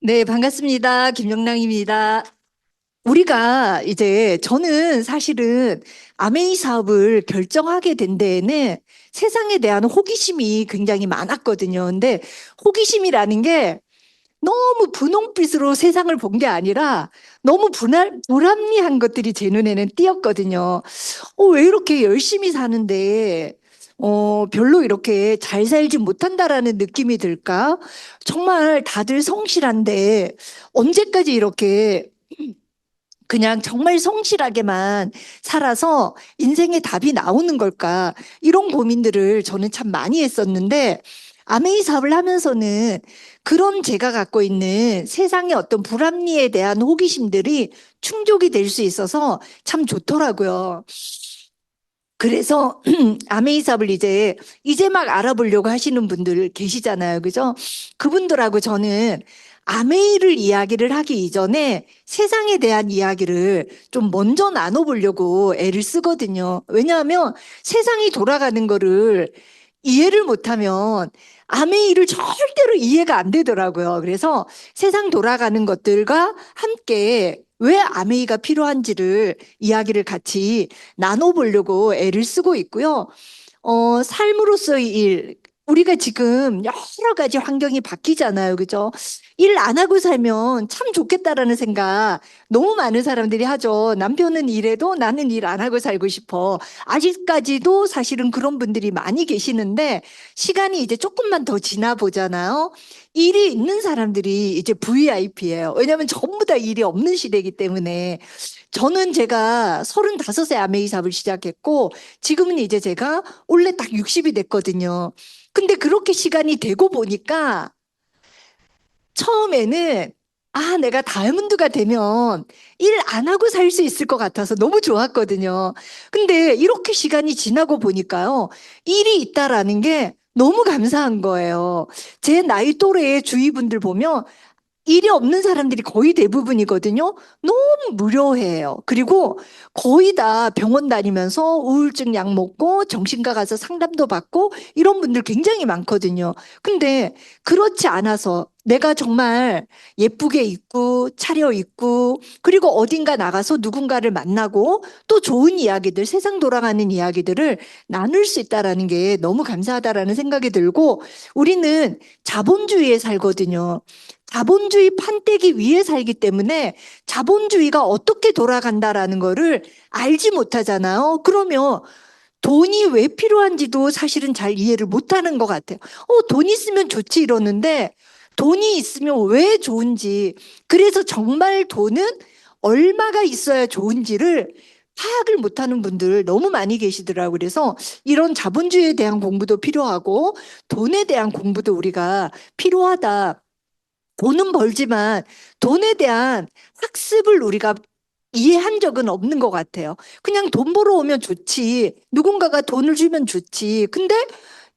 네, 반갑습니다. 김영랑입니다. 저는 사실은 아메이 사업을 결정하게 된 데에는 세상에 대한 호기심이 굉장히 많았거든요. 근데 호기심이라는 게 너무 분홍빛으로 세상을 본 게 아니라 너무 불합리한 것들이 제 눈에는 띄었거든요. 왜 이렇게 열심히 사는데, 별로 이렇게 잘 살지 못한다라는 느낌이 들까? 정말 다들 성실한데, 언제까지 이렇게 그냥 정말 성실하게만 살아서 인생의 답이 나오는 걸까? 이런 고민들을 저는 참 많이 했었는데, 아메이 사업을 하면서는 그런 제가 갖고 있는 세상의 어떤 불합리에 대한 호기심들이 충족이 될 수 있어서 참 좋더라고요. 그래서 아메이 사업을 이제 막 알아보려고 하시는 분들 계시잖아요. 그죠? 그분들하고 저는 아메이를 이야기를 하기 이전에 세상에 대한 이야기를 좀 먼저 나눠보려고 애를 쓰거든요. 왜냐하면 세상이 돌아가는 거를 이해를 못하면 아메이를 절대로 이해가 안 되더라고요. 그래서 세상 돌아가는 것들과 함께 왜 아메이가 필요한지를 이야기를 같이 나눠보려고 애를 쓰고 있고요. 삶으로서의 일. 우리가 지금 여러 가지 환경이 바뀌잖아요. 그죠? 일 안 하고 살면 참 좋겠다라는 생각 너무 많은 사람들이 하죠. 남편은 일해도 나는 일 안 하고 살고 싶어. 아직까지도 사실은 그런 분들이 많이 계시는데 시간이 이제 조금만 더 지나 보잖아요. 일이 있는 사람들이 이제 VIP예요. 왜냐하면 전부 다 일이 없는 시대이기 때문에 저는 제가 35세 아메이 사업을 시작했고 지금은 이제 제가 올해 딱 60이 됐거든요. 근데 그렇게 시간이 되고 보니까 처음에는 내가 다이아몬드가 되면 일 안 하고 살 수 있을 것 같아서 너무 좋았거든요. 근데 이렇게 시간이 지나고 보니까요. 일이 있다라는 게 너무 감사한 거예요. 제 나이 또래의 주위 분들 보면 일이 없는 사람들이 거의 대부분이거든요. 너무 무료해요. 그리고 거의 다 병원 다니면서 우울증 약 먹고 정신과 가서 상담도 받고 이런 분들 굉장히 많거든요. 근데 그렇지 않아서 내가 정말 예쁘게 입고 차려 입고 그리고 어딘가 나가서 누군가를 만나고 또 좋은 이야기들, 세상 돌아가는 이야기들을 나눌 수 있다라는 게 너무 감사하다라는 생각이 들고 우리는 자본주의에 살거든요. 자본주의 판때기 위에 살기 때문에 자본주의가 어떻게 돌아간다라는 거를 알지 못하잖아요. 그러면 돈이 왜 필요한지도 사실은 잘 이해를 못하는 것 같아요. 돈 있으면 좋지 이러는데 돈이 있으면 왜 좋은지, 그래서 정말 돈은 얼마가 있어야 좋은지를 파악을 못하는 분들 너무 많이 계시더라고요. 그래서 이런 자본주의에 대한 공부도 필요하고 돈에 대한 공부도 우리가 필요하다. 돈은 벌지만 돈에 대한 학습을 우리가 이해한 적은 없는 것 같아요. 그냥 돈 벌어 오면 좋지. 누군가가 돈을 주면 좋지. 근데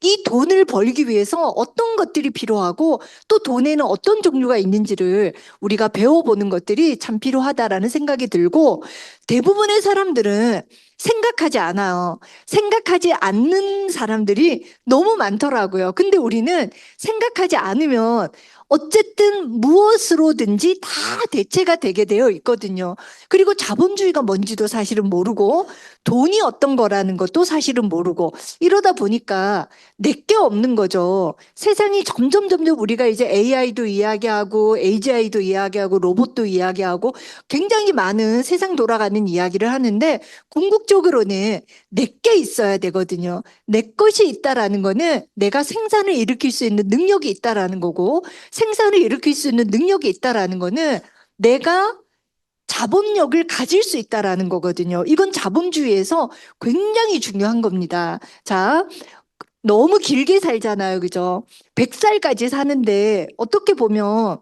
이 돈을 벌기 위해서 어떤 것들이 필요하고 또 돈에는 어떤 종류가 있는지를 우리가 배워보는 것들이 참 필요하다라는 생각이 들고 대부분의 사람들은 생각하지 않아요. 생각하지 않는 사람들이 너무 많더라고요. 근데 우리는 생각하지 않으면 어쨌든 무엇으로든지 다 대체가 되게 되어 있거든요. 그리고 자본주의가 뭔지도 사실은 모르고 돈이 어떤 거라는 것도 사실은 모르고 이러다 보니까 내게 없는 거죠. 세상이 점점 우리가 이제 AI도 이야기하고 AGI도 이야기하고 로봇도 이야기하고 굉장히 많은 세상 돌아가는 이야기를 하는데 궁극적으로는 내게 있어야 되거든요. 내 것이 있다라는 거는 내가 생산을 일으킬 수 있는 능력이 있다라는 거고 생산을 일으킬 수 있는 능력이 있다라는 거는 내가 자본력을 가질 수 있다라는 거거든요. 이건 자본주의에서 굉장히 중요한 겁니다. 자, 너무 길게 살잖아요. 그죠? 100살까지 사는데 어떻게 보면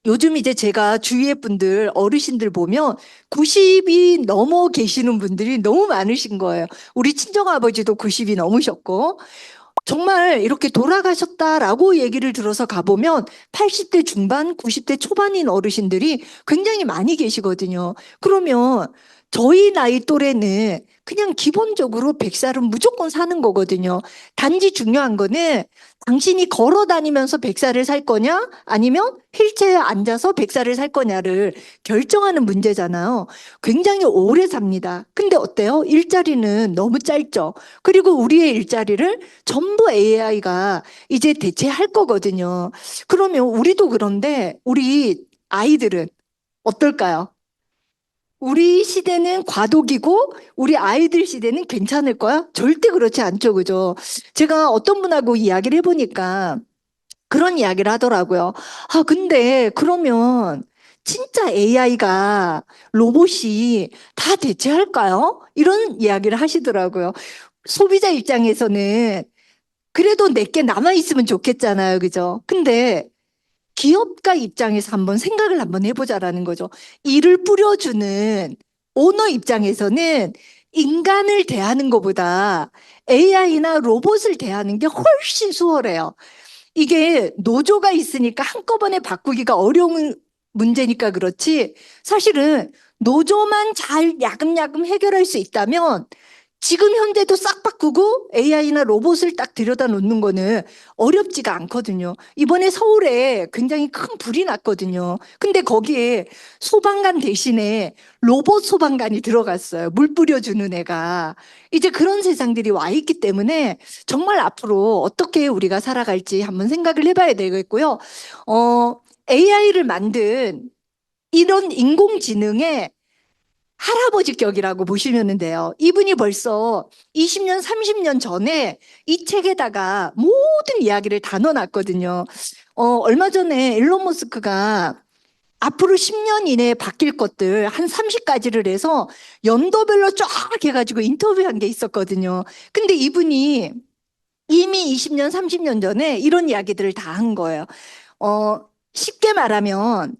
요즘 이제 제가 주위의 분들, 어르신들 보면 90이 넘어 계시는 분들이 너무 많으신 거예요. 우리 친정아버지도 90이 넘으셨고, 정말 이렇게 돌아가셨다라고 얘기를 들어서 가보면 80대 중반, 90대 초반인 어르신들이 굉장히 많이 계시거든요. 그러면 저희 나이 또래는 그냥 기본적으로 100살은 무조건 사는 거거든요. 단지 중요한 거는 당신이 걸어 다니면서 100살을 살 거냐? 아니면 휠체어에 앉아서 100살을 살 거냐를 결정하는 문제잖아요. 굉장히 오래 삽니다. 근데 어때요? 일자리는 너무 짧죠. 그리고 우리의 일자리를 전부 AI가 이제 대체할 거거든요. 그러면 우리도 그런데 우리 아이들은 어떨까요? 우리 시대는 과도기고 우리 아이들 시대는 괜찮을 거야? 절대 그렇지 않죠, 그죠? 제가 어떤 분하고 이야기를 해보니까 그런 이야기를 하더라고요. 아, 근데 그러면 진짜 AI가 로봇이 다 대체할까요? 이런 이야기를 하시더라고요. 소비자 입장에서는 그래도 내게 남아있으면 좋겠잖아요, 그죠? 근데 기업가 입장에서 한번 생각을 해보자라는 거죠. 이를 뿌려주는 오너 입장에서는 인간을 대하는 것보다 AI나 로봇을 대하는 게 훨씬 수월해요. 이게 노조가 있으니까 한꺼번에 바꾸기가 어려운 문제니까 그렇지. 사실은 노조만 잘 야금야금 해결할 수 있다면 지금 현재도 싹 바꾸고 AI나 로봇을 딱 들여다 놓는 거는 어렵지가 않거든요. 이번에 서울에 굉장히 큰 불이 났거든요. 근데 거기에 소방관 대신에 로봇 소방관이 들어갔어요. 물 뿌려주는 애가. 이제 그런 세상들이 와 있기 때문에 정말 앞으로 어떻게 우리가 살아갈지 한번 생각을 해봐야 되겠고요. AI를 만든 이런 인공지능의 할아버지 격이라고 보시면 돼요. 이분이 벌써 20년, 30년 전에 이 책에다가 모든 이야기를 다 넣어놨거든요. 얼마 전에 일론 머스크가 앞으로 10년 이내에 바뀔 것들 한 30가지를 해서 연도별로 쫙 해가지고 인터뷰한 게 있었거든요. 근데 이분이 이미 20년, 30년 전에 이런 이야기들을 다 한 거예요. 쉽게 말하면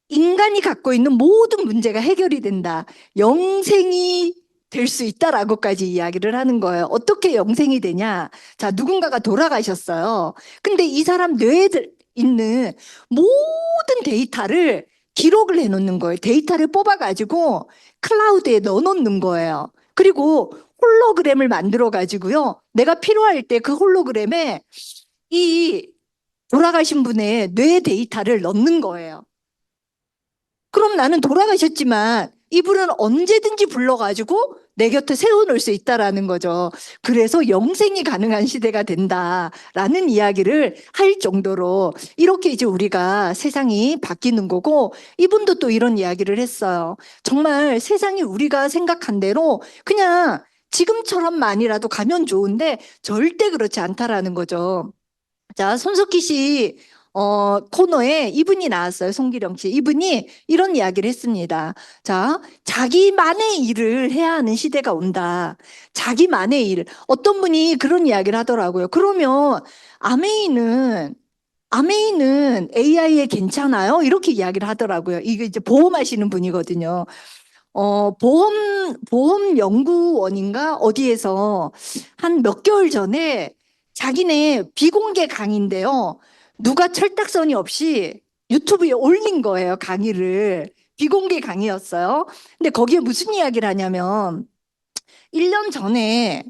인간이 갖고 있는 모든 문제가 해결이 된다. 영생이 될 수 있다라고까지 이야기를 하는 거예요. 어떻게 영생이 되냐? 자, 누군가가 돌아가셨어요. 근데 이 사람 뇌에 있는 모든 데이터를 기록을 해놓는 거예요. 데이터를 뽑아가지고 클라우드에 넣어놓는 거예요. 그리고 홀로그램을 만들어가지고요. 내가 필요할 때 그 홀로그램에 이 돌아가신 분의 뇌 데이터를 넣는 거예요. 그럼 나는 돌아가셨지만 이분은 언제든지 불러가지고 내 곁에 세워놓을 수 있다라는 거죠. 그래서 영생이 가능한 시대가 된다라는 이야기를 할 정도로 이렇게 이제 우리가 세상이 바뀌는 거고 이분도 또 이런 이야기를 했어요. 정말 세상이 우리가 생각한 대로 그냥 지금처럼만이라도 가면 좋은데 절대 그렇지 않다라는 거죠. 자, 손석희 씨 코너에 이분이 나왔어요. 송기령 씨. 이분이 이런 이야기를 했습니다. 자, 자기만의 일을 해야 하는 시대가 온다. 자기만의 일. 어떤 분이 그런 이야기를 하더라고요. 그러면 아메이는 아메이는 AI에 괜찮아요? 이렇게 이야기를 하더라고요. 이게 이제 보험하시는 분이거든요. 보험 연구원인가 어디에서 한 몇 개월 전에 자기네 비공개 강의인데요. 누가 철딱서니 없이 유튜브에 올린 거예요, 강의를. 비공개 강의였어요. 근데 거기에 무슨 이야기를 하냐면 1년 전에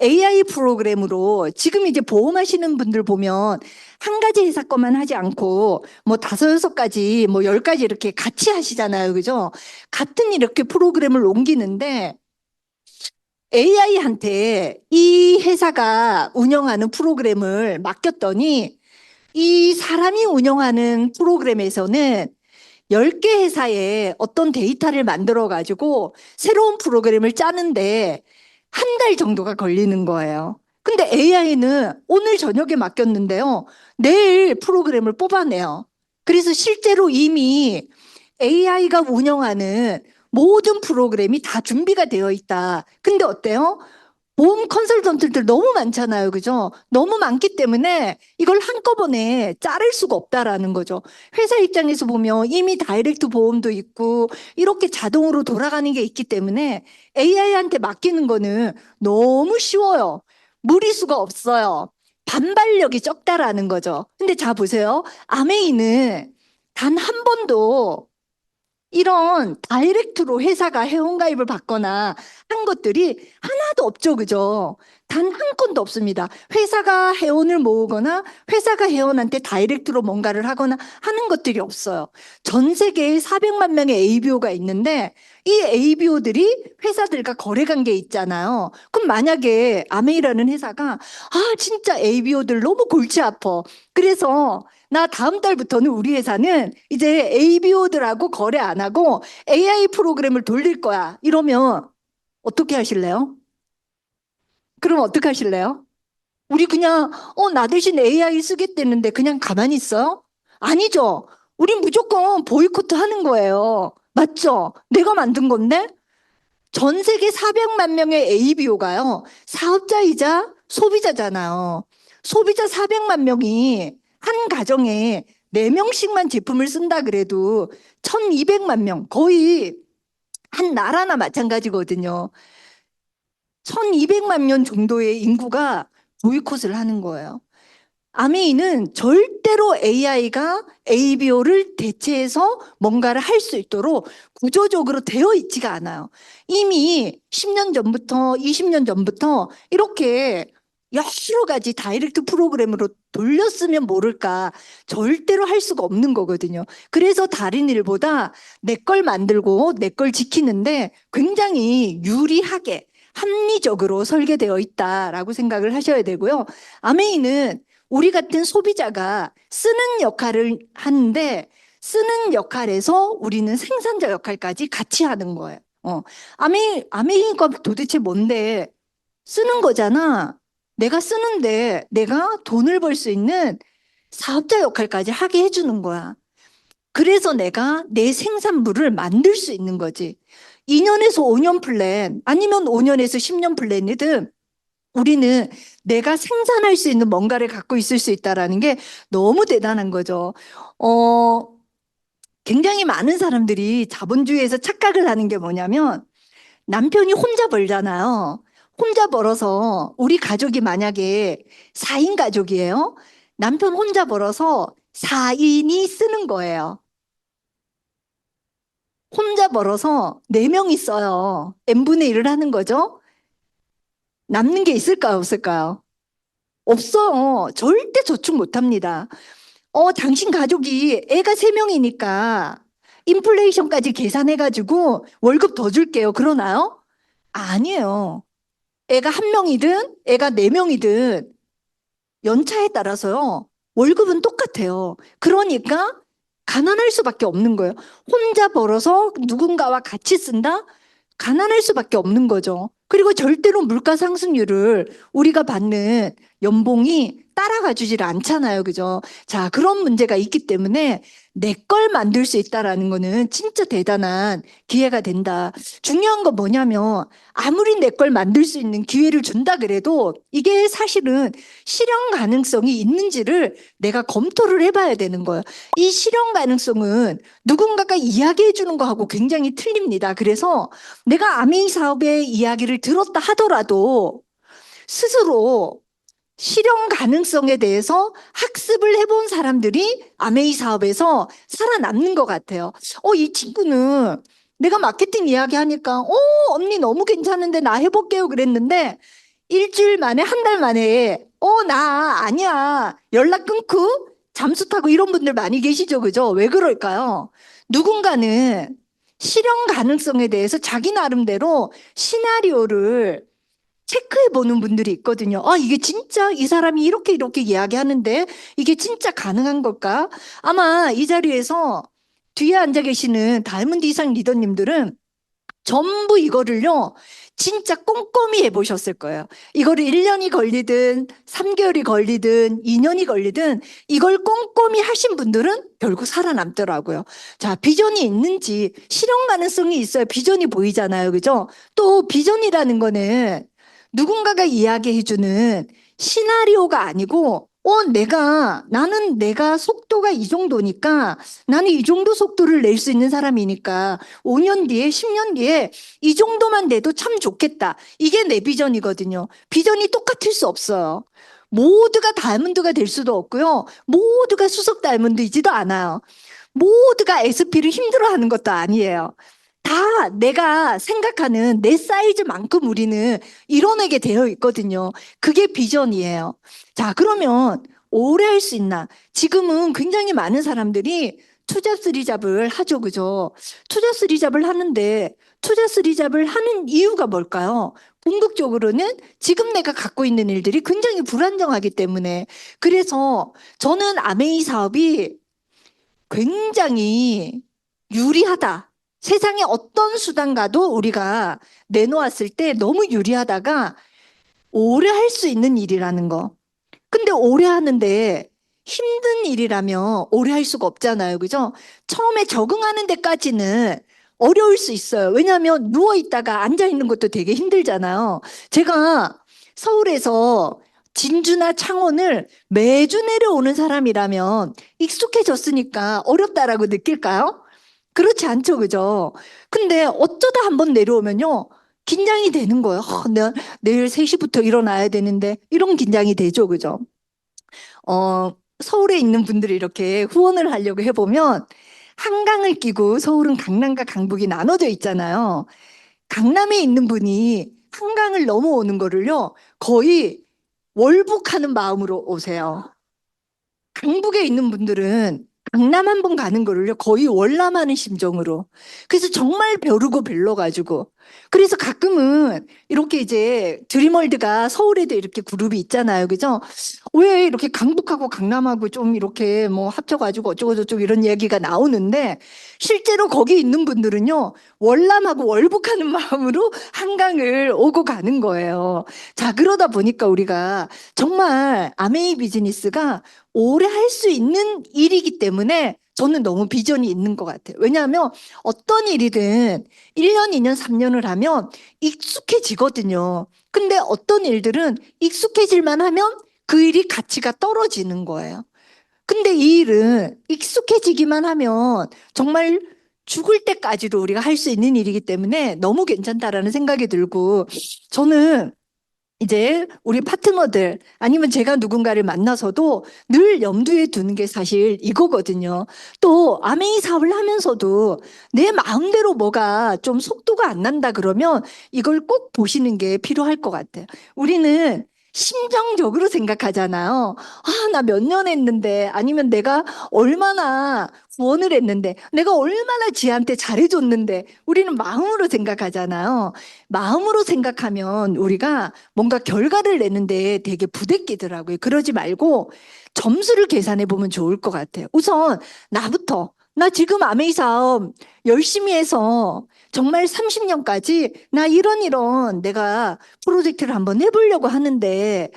AI 프로그램으로 지금 이제 보험하시는 분들 보면 한 가지 회사 것만 하지 않고 뭐 다섯 여섯 가지 뭐 열 가지 이렇게 같이 하시잖아요. 그죠? 같은 이렇게 프로그램을 옮기는데 AI한테 이 회사가 운영하는 프로그램을 맡겼더니 이 사람이 운영하는 프로그램에서는 10개 회사에 어떤 데이터를 만들어 가지고 새로운 프로그램을 짜는데 한 달 정도가 걸리는 거예요. 근데 AI는 오늘 저녁에 맡겼는데요. 내일 프로그램을 뽑아내요. 그래서 실제로 이미 AI가 운영하는 모든 프로그램이 다 준비가 되어 있다. 근데 어때요? 보험 컨설턴트들 너무 많잖아요. 그죠? 너무 많기 때문에 이걸 한꺼번에 자를 수가 없다라는 거죠. 회사 입장에서 보면 이미 다이렉트 보험도 있고 이렇게 자동으로 돌아가는 게 있기 때문에 AI한테 맡기는 거는 너무 쉬워요. 무리수가 없어요. 반발력이 적다라는 거죠. 근데 자 보세요. 아메이는 단 한 번도 이런 다이렉트로 회사가 회원가입을 받거나 한 것들이 하나도 없죠. 그죠? 단 한 건도 없습니다. 회사가 회원을 모으거나 회사가 회원한테 다이렉트로 뭔가를 하거나 하는 것들이 없어요. 전 세계에 400만 명의 ABO가 있는데 이 ABO들이 회사들과 거래 관계 있잖아요. 그럼 만약에 아메이라는 회사가 진짜 ABO들 너무 골치 아파. 그래서 나 다음 달부터는 우리 회사는 이제 ABO들하고 거래 안 하고 AI 프로그램을 돌릴 거야. 이러면 어떻게 하실래요? 그럼 어떻게 하실래요? 우리 그냥 나 대신 AI 쓰겠다는데 그냥 가만히 있어요? 아니죠. 우린 무조건 보이콧 하는 거예요. 맞죠? 내가 만든 건데 전 세계 400만 명의 ABO가요. 사업자이자 소비자잖아요. 소비자 400만 명이 한 가정에 4명씩만 제품을 쓴다 그래도 1200만 명, 거의 한 나라나 마찬가지거든요. 1200만 명 정도의 인구가 보이콧을 하는 거예요. 아메이는 절대로 AI가 ABO를 대체해서 뭔가를 할 수 있도록 구조적으로 되어 있지가 않아요. 이미 10년 전부터, 20년 전부터 이렇게 여러 가지 다이렉트 프로그램으로 돌렸으면 모를까 절대로 할 수가 없는 거거든요. 그래서 다른 일보다 내 걸 만들고 내 걸 지키는데 굉장히 유리하게 합리적으로 설계되어 있다라고 생각을 하셔야 되고요. 아메이는 우리 같은 소비자가 쓰는 역할을 하는데 쓰는 역할에서 우리는 생산자 역할까지 같이 하는 거예요. 아메이가 도대체 뭔데? 쓰는 거잖아. 내가 쓰는데 내가 돈을 벌 수 있는 사업자 역할까지 하게 해주는 거야. 그래서 내가 내 생산물을 만들 수 있는 거지. 2년에서 5년 플랜, 아니면 5년에서 10년 플랜이든 우리는 내가 생산할 수 있는 뭔가를 갖고 있을 수 있다라는 게 너무 대단한 거죠. 어, 굉장히 많은 사람들이 자본주의에서 착각을 하는 게 뭐냐면 남편이 혼자 벌잖아요. 혼자 벌어서 우리 가족이 만약에 4인 가족이에요. 남편 혼자 벌어서 4인이 쓰는 거예요. 혼자 벌어서 4명이 써요. n분의 1을 하는 거죠. 남는 게 있을까요, 없을까요? 없어요. 절대 저축 못 합니다. 당신 가족이 애가 3명이니까 인플레이션까지 계산해가지고 월급 더 줄게요. 그러나요? 아니에요. 애가 1명이든 애가 4명이든 연차에 따라서요. 월급은 똑같아요. 그러니까 가난할 수밖에 없는 거예요. 혼자 벌어서 누군가와 같이 쓴다? 가난할 수밖에 없는 거죠. 그리고 절대로 물가 상승률을 우리가 받는 연봉이 따라가 주질 않잖아요. 그죠? 자, 그런 문제가 있기 때문에 내 걸 만들 수 있다라는 거는 진짜 대단한 기회가 된다. 중요한 건 뭐냐면 아무리 내 걸 만들 수 있는 기회를 준다 그래도 이게 사실은 실현 가능성이 있는지를 내가 검토를 해봐야 되는 거예요. 이 실현 가능성은 누군가가 이야기해 주는 거하고 굉장히 틀립니다. 그래서 내가 아메이 사업의 이야기를 들었다 하더라도 스스로 실현 가능성에 대해서 학습을 해본 사람들이 아메이 사업에서 살아남는 것 같아요. 이 친구는 내가 마케팅 이야기 하니까, 언니 너무 괜찮은데 나 해볼게요 그랬는데, 일주일 만에, 한 달 만에, 나 아니야. 연락 끊고 잠수 타고 이런 분들 많이 계시죠. 그죠? 왜 그럴까요? 누군가는 실현 가능성에 대해서 자기 나름대로 시나리오를 체크해 보는 분들이 있거든요. 이게 진짜 이 사람이 이렇게 이야기하는데 이게 진짜 가능한 걸까? 아마 이 자리에서 뒤에 앉아 계시는 다이아몬드 이상 리더님들은 전부 이거를요, 진짜 꼼꼼히 해보셨을 거예요. 이거를 1년이 걸리든 3개월이 걸리든 2년이 걸리든 이걸 꼼꼼히 하신 분들은 결국 살아남더라고요. 자, 비전이 있는지 실현 가능성이 있어야 비전이 보이잖아요. 그죠? 또 비전이라는 거는 누군가가 이야기해주는 시나리오가 아니고 나는 내가 속도가 이 정도니까 나는 이 정도 속도를 낼 수 있는 사람이니까 5년 뒤에, 10년 뒤에 이 정도만 돼도 참 좋겠다. 이게 내 비전이거든요. 비전이 똑같을 수 없어요. 모두가 다이아몬드가 될 수도 없고요. 모두가 수석 다이아몬드이지도 않아요. 모두가 SP를 힘들어하는 것도 아니에요. 다 내가 생각하는 내 사이즈만큼 우리는 이뤄내게 되어 있거든요. 그게 비전이에요. 자, 그러면 오래 할 수 있나? 지금은 굉장히 많은 사람들이 투잡 쓰리잡을 하죠, 그죠? 투잡 쓰리잡을 하는데 투잡 쓰리잡을 하는 이유가 뭘까요? 궁극적으로는 지금 내가 갖고 있는 일들이 굉장히 불안정하기 때문에. 그래서 저는 아메이 사업이 굉장히 유리하다. 세상에 어떤 수단가도 우리가 내놓았을 때 너무 유리하다가 오래 할 수 있는 일이라는 거. 근데 오래 하는데 힘든 일이라면 오래 할 수가 없잖아요. 그죠? 처음에 적응하는 데까지는 어려울 수 있어요. 왜냐하면 누워 있다가 앉아 있는 것도 되게 힘들잖아요. 제가 서울에서 진주나 창원을 매주 내려오는 사람이라면 익숙해졌으니까 어렵다라고 느낄까요? 그렇지 않죠, 그죠? 근데 어쩌다 한번 내려오면요. 긴장이 되는 거예요. 내가 내일 3시부터 일어나야 되는데 이런 긴장이 되죠, 그죠? 서울에 있는 분들이 이렇게 후원을 하려고 해보면 한강을 끼고 서울은 강남과 강북이 나눠져 있잖아요. 강남에 있는 분이 한강을 넘어오는 거를요, 거의 월북하는 마음으로 오세요. 강북에 있는 분들은 강남 한 번 가는 거를요, 거의 월남하는 심정으로. 그래서 정말 벼르고 별러가지고. 그래서 가끔은 이렇게 이제 드림월드가 서울에도 이렇게 그룹이 있잖아요. 그죠? 왜 이렇게 강북하고 강남하고 좀 이렇게 뭐 합쳐가지고 어쩌고저쩌고 이런 얘기가 나오는데 실제로 거기 있는 분들은요, 월남하고 월북하는 마음으로 한강을 오고 가는 거예요. 자, 그러다 보니까 우리가 정말 아메이 비즈니스가 오래 할 수 있는 일이기 때문에 저는 너무 비전이 있는 것 같아요. 왜냐하면 어떤 일이든 1년, 2년, 3년을 하면 익숙해지거든요. 근데 어떤 일들은 익숙해질만 하면 그 일이 가치가 떨어지는 거예요. 근데 이 일은 익숙해지기만 하면 정말 죽을 때까지도 우리가 할 수 있는 일이기 때문에 너무 괜찮다라는 생각이 들고 저는 이제 우리 파트너들 아니면 제가 누군가를 만나서도 늘 염두에 두는 게 사실 이거거든요. 또 아메이 사업을 하면서도 내 마음대로 뭐가 좀 속도가 안 난다 그러면 이걸 꼭 보시는 게 필요할 것 같아요. 우리는 심정적으로 생각하잖아요. 아, 나 몇 년 했는데 아니면 내가 얼마나 구원을 했는데 내가 얼마나 지한테 잘해줬는데 우리는 마음으로 생각하잖아요. 마음으로 생각하면 우리가 뭔가 결과를 내는데 되게 부대끼더라고요. 그러지 말고 점수를 계산해 보면 좋을 것 같아요. 우선 나부터 나 지금 아메이 사업 열심히 해서 정말 30년까지 나 이런 내가 프로젝트를 한번 해보려고 하는데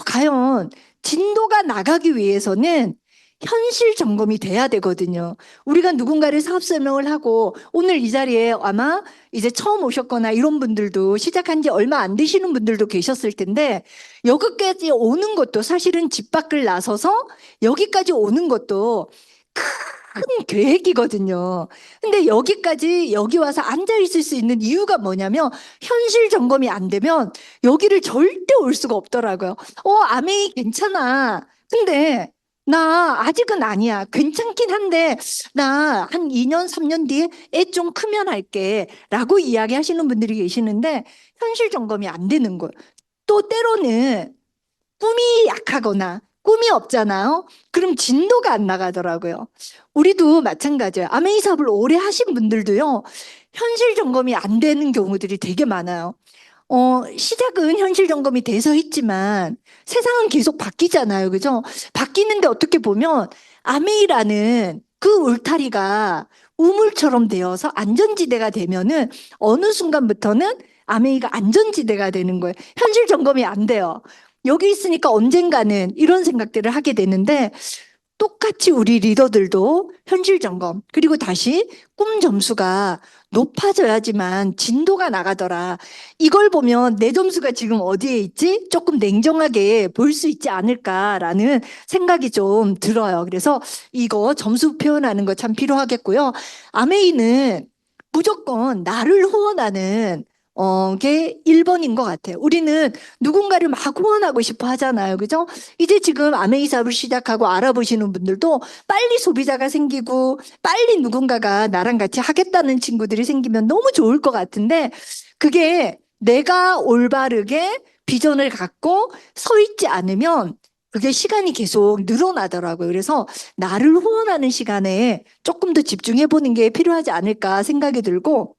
과연 진도가 나가기 위해서는 현실 점검이 돼야 되거든요. 우리가 누군가를 사업 설명을 하고 오늘 이 자리에 아마 이제 처음 오셨거나 이런 분들도 시작한 지 얼마 안 되시는 분들도 계셨을 텐데 여기까지 오는 것도 사실은 집 밖을 나서서 여기까지 오는 것도 큰 계획이거든요. 근데 여기 와서 앉아 있을 수 있는 이유가 뭐냐면 현실 점검이 안 되면 여기를 절대 올 수가 없더라고요. 아메이 괜찮아. 근데 나 아직은 아니야. 괜찮긴 한데 나 한 2년, 3년 뒤에 애 좀 크면 할게. 라고 이야기하시는 분들이 계시는데 현실 점검이 안 되는 거예요. 또 때로는 꿈이 약하거나 꿈이 없잖아요. 그럼 진도가 안 나가더라고요. 우리도 마찬가지예요. 아메이 사업을 오래 하신 분들도요. 현실 점검이 안 되는 경우들이 되게 많아요. 시작은 현실 점검이 돼서 했지만 세상은 계속 바뀌잖아요. 그죠? 바뀌는데 어떻게 보면 아메이라는 그 울타리가 우물처럼 되어서 안전지대가 되면은 어느 순간부터는 아메이가 안전지대가 되는 거예요. 현실 점검이 안 돼요. 여기 있으니까 언젠가는 이런 생각들을 하게 되는데 똑같이 우리 리더들도 현실 점검, 그리고 다시 꿈 점수가 높아져야지만 진도가 나가더라. 이걸 보면 내 점수가 지금 어디에 있지? 조금 냉정하게 볼 수 있지 않을까라는 생각이 좀 들어요. 그래서 이거 점수 표현하는 거 참 필요하겠고요. 아메이는 무조건 나를 후원하는 게 1번인 것 같아요. 우리는 누군가를 막 후원하고 싶어 하잖아요. 그죠? 이제 지금 아메이 사업을 시작하고 알아보시는 분들도 빨리 소비자가 생기고 빨리 누군가가 나랑 같이 하겠다는 친구들이 생기면 너무 좋을 것 같은데 그게 내가 올바르게 비전을 갖고 서 있지 않으면 그게 시간이 계속 늘어나더라고요. 그래서 나를 후원하는 시간에 조금 더 집중해 보는 게 필요하지 않을까 생각이 들고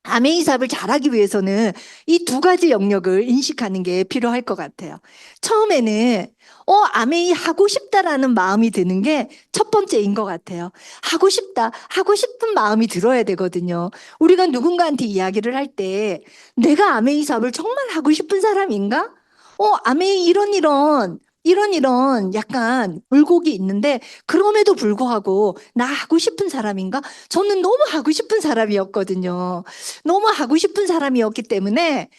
아메이 사업을 잘하기 위해서는 이 두 가지 영역을 인식하는 게 필요할 것 같아요. 처음에는 아메이 하고 싶다라는 마음이 드는 게 첫 번째인 것 같아요. 하고 싶다, 하고 싶은 마음이 들어야 되거든요. 우리가 누군가한테 이야기를 할 때 내가 아메이 사업을 정말 하고 싶은 사람인가? 아메이 이런 약간 굴곡이 있는데 그럼에도 불구하고 나 하고 싶은 사람인가? 저는 너무 하고 싶은 사람이었거든요. 너무 하고 싶은 사람이었기 때문에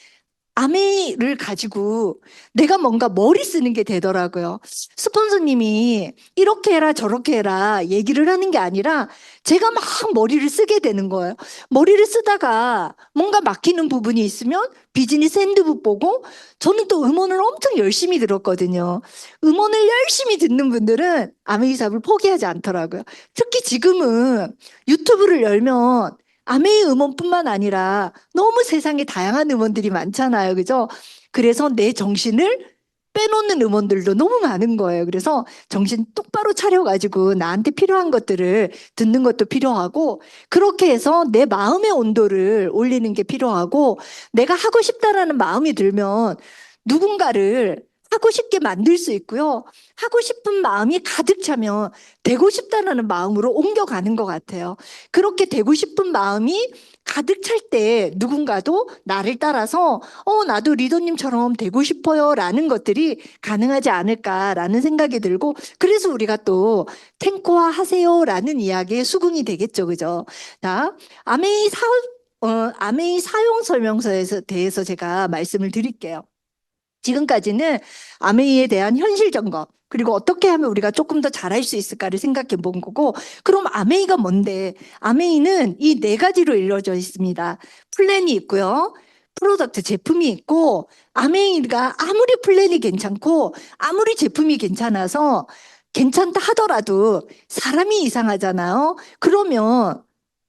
아메이를 가지고 내가 뭔가 머리 쓰는 게 되더라고요. 스폰서님이 이렇게 해라 저렇게 해라 얘기를 하는 게 아니라 제가 막 머리를 쓰게 되는 거예요. 머리를 쓰다가 뭔가 막히는 부분이 있으면 비즈니스 핸드북 보고 저는 또 음원을 엄청 열심히 들었거든요. 음원을 열심히 듣는 분들은 아메이 사업을 포기하지 않더라고요. 특히 지금은 유튜브를 열면 아메이 음원뿐만 아니라 너무 세상에 다양한 음원들이 많잖아요. 그죠? 그래서 내 정신을 빼놓는 음원들도 너무 많은 거예요. 그래서 정신 똑바로 차려가지고 나한테 필요한 것들을 듣는 것도 필요하고 그렇게 해서 내 마음의 온도를 올리는 게 필요하고 내가 하고 싶다라는 마음이 들면 누군가를 하고 싶게 만들 수 있고요. 하고 싶은 마음이 가득 차면 되고 싶다라는 마음으로 옮겨가는 것 같아요. 그렇게 되고 싶은 마음이 가득 찰 때 누군가도 나를 따라서 나도 리더님처럼 되고 싶어요 라는 것들이 가능하지 않을까라는 생각이 들고 그래서 우리가 또 탱커화 하세요 라는 이야기의 수긍이 되겠죠. 그죠? 자, 아메이 사, 아메이 사용 설명서에서 대해서 제가 말씀을 드릴게요. 지금까지는 아메이에 대한 현실 점검, 그리고 어떻게 하면 우리가 조금 더 잘할 수 있을까를 생각해 본 거고, 그럼 아메이가 뭔데? 아메이는 이 네 가지로 이루어져 있습니다. 플랜이 있고요. 프로덕트 제품이 있고, 아메이가 아무리 플랜이 괜찮고, 아무리 제품이 괜찮아서 괜찮다 하더라도 사람이 이상하잖아요. 그러면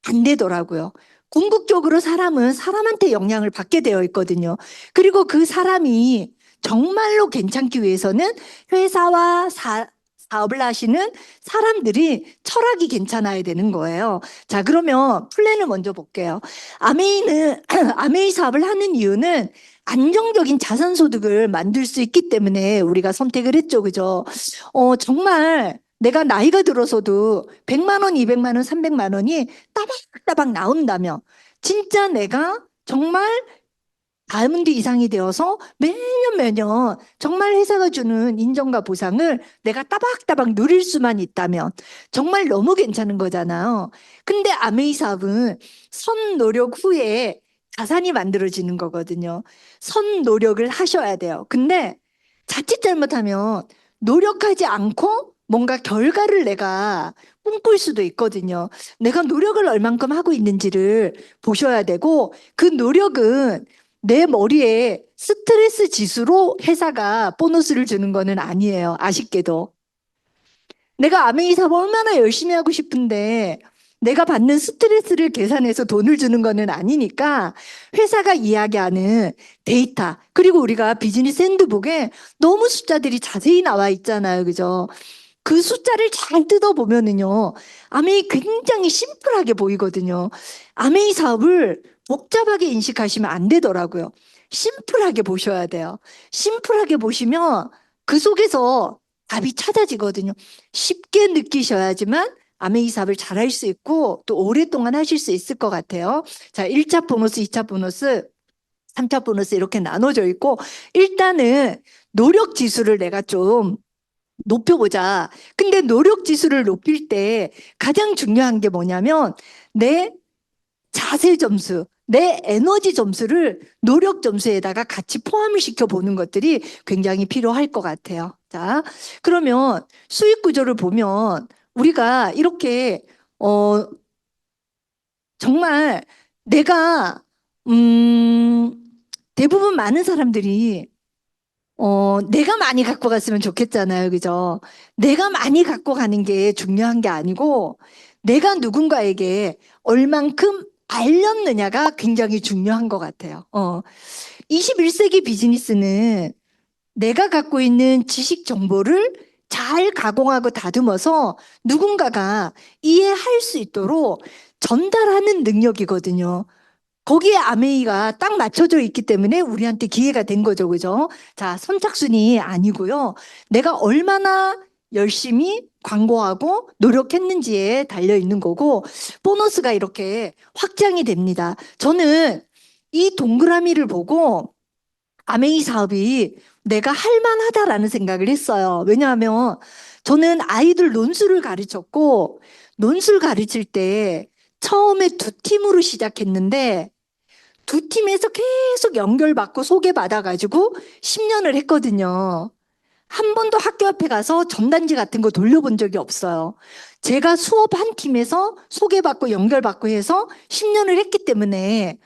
안 되더라고요. 궁극적으로 사람은 사람한테 영향을 받게 되어 있거든요. 그리고 그 사람이 정말로 괜찮기 위해서는 회사와 사업을 하시는 사람들이 철학이 괜찮아야 되는 거예요. 자, 그러면 플랜을 먼저 볼게요. 아메이는, 아메이 사업을 하는 이유는 안정적인 자산 소득을 만들 수 있기 때문에 우리가 선택을 했죠. 그죠? 정말 내가 나이가 들어서도 100만 원, 200만 원, 300만 원이 따박따박 나온다면 진짜 내가 정말 다이아몬드 이상이 되어서 매년 정말 회사가 주는 인정과 보상을 내가 따박따박 누릴 수만 있다면 정말 너무 괜찮은 거잖아요. 근데 아메이 사업은 선 노력 후에 자산이 만들어지는 거거든요. 선 노력을 하셔야 돼요. 근데 자칫 잘못하면 노력하지 않고 뭔가 결과를 내가 꿈꿀 수도 있거든요. 내가 노력을 얼만큼 하고 있는지를 보셔야 되고 그 노력은 내 머리에 스트레스 지수로 회사가 보너스를 주는 거는 아니에요. 아쉽게도. 내가 아메이 사업 얼마나 열심히 하고 싶은데 내가 받는 스트레스를 계산해서 돈을 주는 거는 아니니까 회사가 이야기하는 데이터 그리고 우리가 비즈니스 핸드북에 너무 숫자들이 자세히 나와 있잖아요. 그죠? 그 숫자를 잘 뜯어보면은요, 아메이 굉장히 심플하게 보이거든요. 아메이 사업을 복잡하게 인식하시면 안 되더라고요. 심플하게 보셔야 돼요. 심플하게 보시면 그 속에서 답이 찾아지거든요. 쉽게 느끼셔야지만 아메이 사업을 잘할 수 있고 또 오랫동안 하실 수 있을 것 같아요. 자, 1차 보너스, 2차 보너스, 3차 보너스 이렇게 나눠져 있고 일단은 노력 지수를 내가 좀 높여보자. 근데 노력 지수를 높일 때 가장 중요한 게 뭐냐면 내 자세 점수, 내 에너지 점수를 노력 점수에다가 같이 포함을 시켜 보는 것들이 굉장히 필요할 것 같아요. 자, 그러면 수익 구조를 보면 우리가 이렇게 어 정말 내가 음, 대부분 많은 사람들이 내가 많이 갖고 갔으면 좋겠잖아요. 그죠? 내가 많이 갖고 가는 게 중요한 게 아니고 내가 누군가에게 얼만큼 알렸느냐가 굉장히 중요한 것 같아요. 21세기 비즈니스는 내가 갖고 있는 지식 정보를 잘 가공하고 다듬어서 누군가가 이해할 수 있도록 전달하는 능력이거든요. 거기에 아메이가 딱 맞춰져 있기 때문에 우리한테 기회가 된 거죠. 그죠? 자, 선착순이 아니고요. 내가 얼마나 열심히 광고하고 노력했는지에 달려 있는 거고, 보너스가 이렇게 확장이 됩니다. 저는 이 동그라미를 보고 아메이 사업이 내가 할 만하다라는 생각을 했어요. 왜냐하면 저는 아이들 논술을 가르쳤고, 논술 가르칠 때 처음에 두 팀으로 시작했는데, 두 팀에서 계속 연결받고 소개받아가지고 10년을 했거든요. 한 번도 학교 앞에 가서 전단지 같은 거 돌려본 적이 없어요. 제가 수업 한 팀에서 소개받고 연결받고 해서 10년을 했기 때문에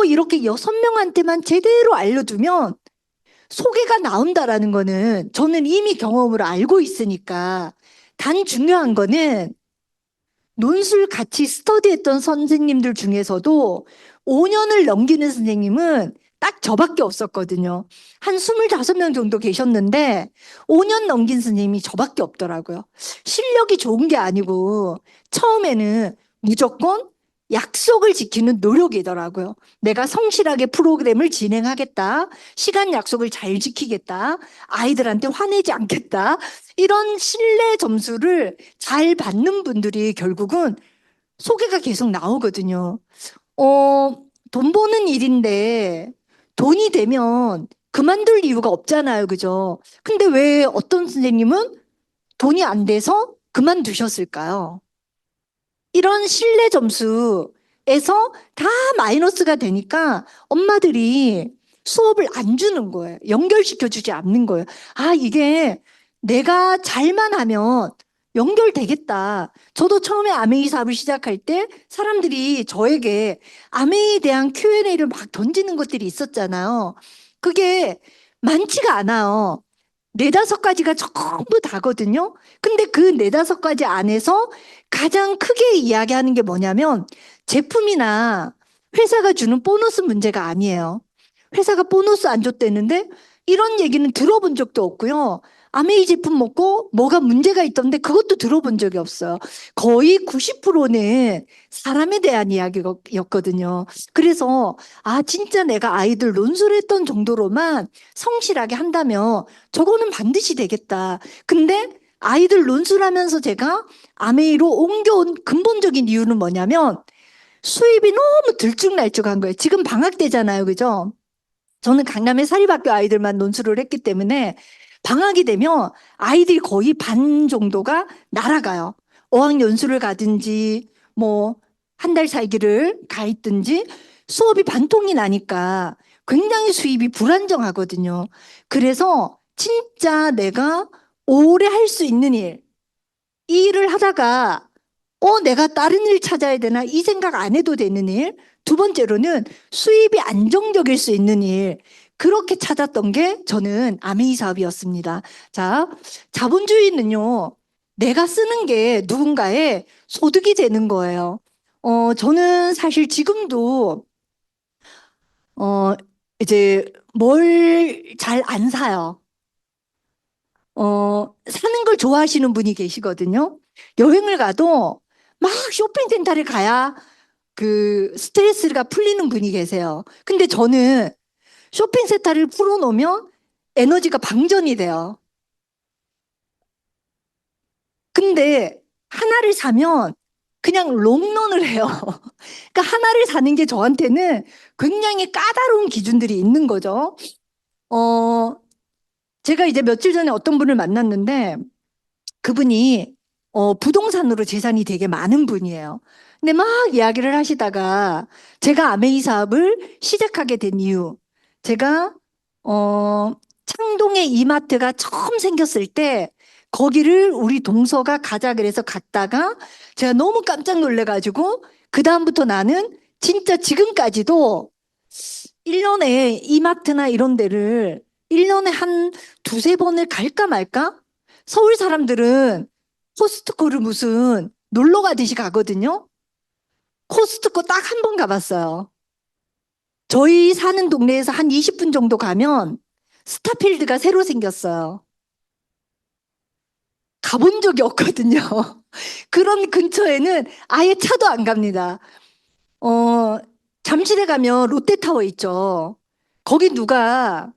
이렇게 6명한테만 제대로 알려두면 소개가 나온다라는 거는 저는 이미 경험으로 알고 있으니까 단 중요한 거는 논술 같이 스터디했던 선생님들 중에서도 5년을 넘기는 선생님은 딱 저밖에 없었거든요. 한 25명 정도 계셨는데 5년 넘긴 선생님이 저밖에 없더라고요. 실력이 좋은 게 아니고 처음에는 무조건 약속을 지키는 노력이더라고요. 내가 성실하게 프로그램을 진행하겠다. 시간 약속을 잘 지키겠다. 아이들한테 화내지 않겠다. 이런 신뢰 점수를 잘 받는 분들이 결국은 소개가 계속 나오거든요. 돈 버는 일인데 돈이 되면 그만둘 이유가 없잖아요. 그죠? 근데 왜 어떤 선생님은 돈이 안 돼서 그만두셨을까요? 이런 신뢰 점수에서 다 마이너스가 되니까 엄마들이 수업을 안 주는 거예요. 연결시켜 주지 않는 거예요. 아, 이게 내가 잘만 하면 연결되겠다. 저도 처음에 아메이 사업을 시작할 때 사람들이 저에게 아메이에 대한 Q&A를 막 던지는 것들이 있었잖아요. 그게 많지가 않아요. 네다섯 가지가 전부 다거든요. 근데 그 네다섯 가지 안에서 가장 크게 이야기하는 게 뭐냐면 제품이나 회사가 주는 보너스 문제가 아니에요. 회사가 보너스 안 줬대는데 이런 얘기는 들어본 적도 없고요. 아메이 제품 먹고 뭐가 문제가 있던데 그것도 들어본 적이 없어요. 거의 90%는 사람에 대한 이야기였거든요. 그래서 진짜 내가 아이들 논술했던 정도로만 성실하게 한다면 저거는 반드시 되겠다. 근데 아이들 논술하면서 제가 아메이로 옮겨온 근본적인 이유는 뭐냐면 수입이 너무 들쭉날쭉한 거예요. 지금 방학 때잖아요. 그죠? 저는 강남의 사립학교 아이들만 논술을 했기 때문에 방학이 되면 아이들이 거의 반 정도가 날아가요. 어학연수를 가든지 뭐 한 달 살기를 가 있든지 수업이 반통이 나니까 굉장히 수입이 불안정하거든요. 그래서 진짜 내가 오래 할 수 있는 일, 이 일을 하다가 내가 다른 일 찾아야 되나 이 생각 안 해도 되는 일. 두 번째로는 수입이 안정적일 수 있는 일. 그렇게 찾았던 게 저는 아메이 사업이었습니다. 자, 자본주의는요, 내가 쓰는 게 누군가의 소득이 되는 거예요. 저는 사실 지금도, 어, 이제 뭘 잘 안 사요. 사는 걸 좋아하시는 분이 계시거든요. 여행을 가도 막 쇼핑센터를 가야 그 스트레스가 풀리는 분이 계세요. 근데 저는 쇼핑센터를 풀어놓으면 에너지가 방전이 돼요. 근데 하나를 사면 그냥 롱런을 해요. 그러니까 하나를 사는 게 저한테는 굉장히 까다로운 기준들이 있는 거죠. 어, 제가 이제 며칠 전에 어떤 분을 만났는데 그분이 부동산으로 재산이 되게 많은 분이에요. 근데 막 이야기를 하시다가 제가 아메이 사업을 시작하게 된 이유, 제가 창동에 이마트가 처음 생겼을 때 거기를 우리 동서가 가자 그래서 갔다가 제가 너무 깜짝 놀래가지고 그 다음부터 나는 진짜 지금까지도 1년에 이마트나 이런 데를 1년에 한 두세 번을 갈까 말까? 서울 사람들은 코스트코를 무슨 놀러 가듯이 가거든요. 코스트코 딱 한 번 가봤어요. 저희 사는 동네에서 한 20분 정도 가면 스타필드가 새로 생겼어요. 가본 적이 없거든요. 그런 근처에는 아예 차도 안 갑니다. 어, 잠실에 가면 롯데타워 있죠. 거기 누가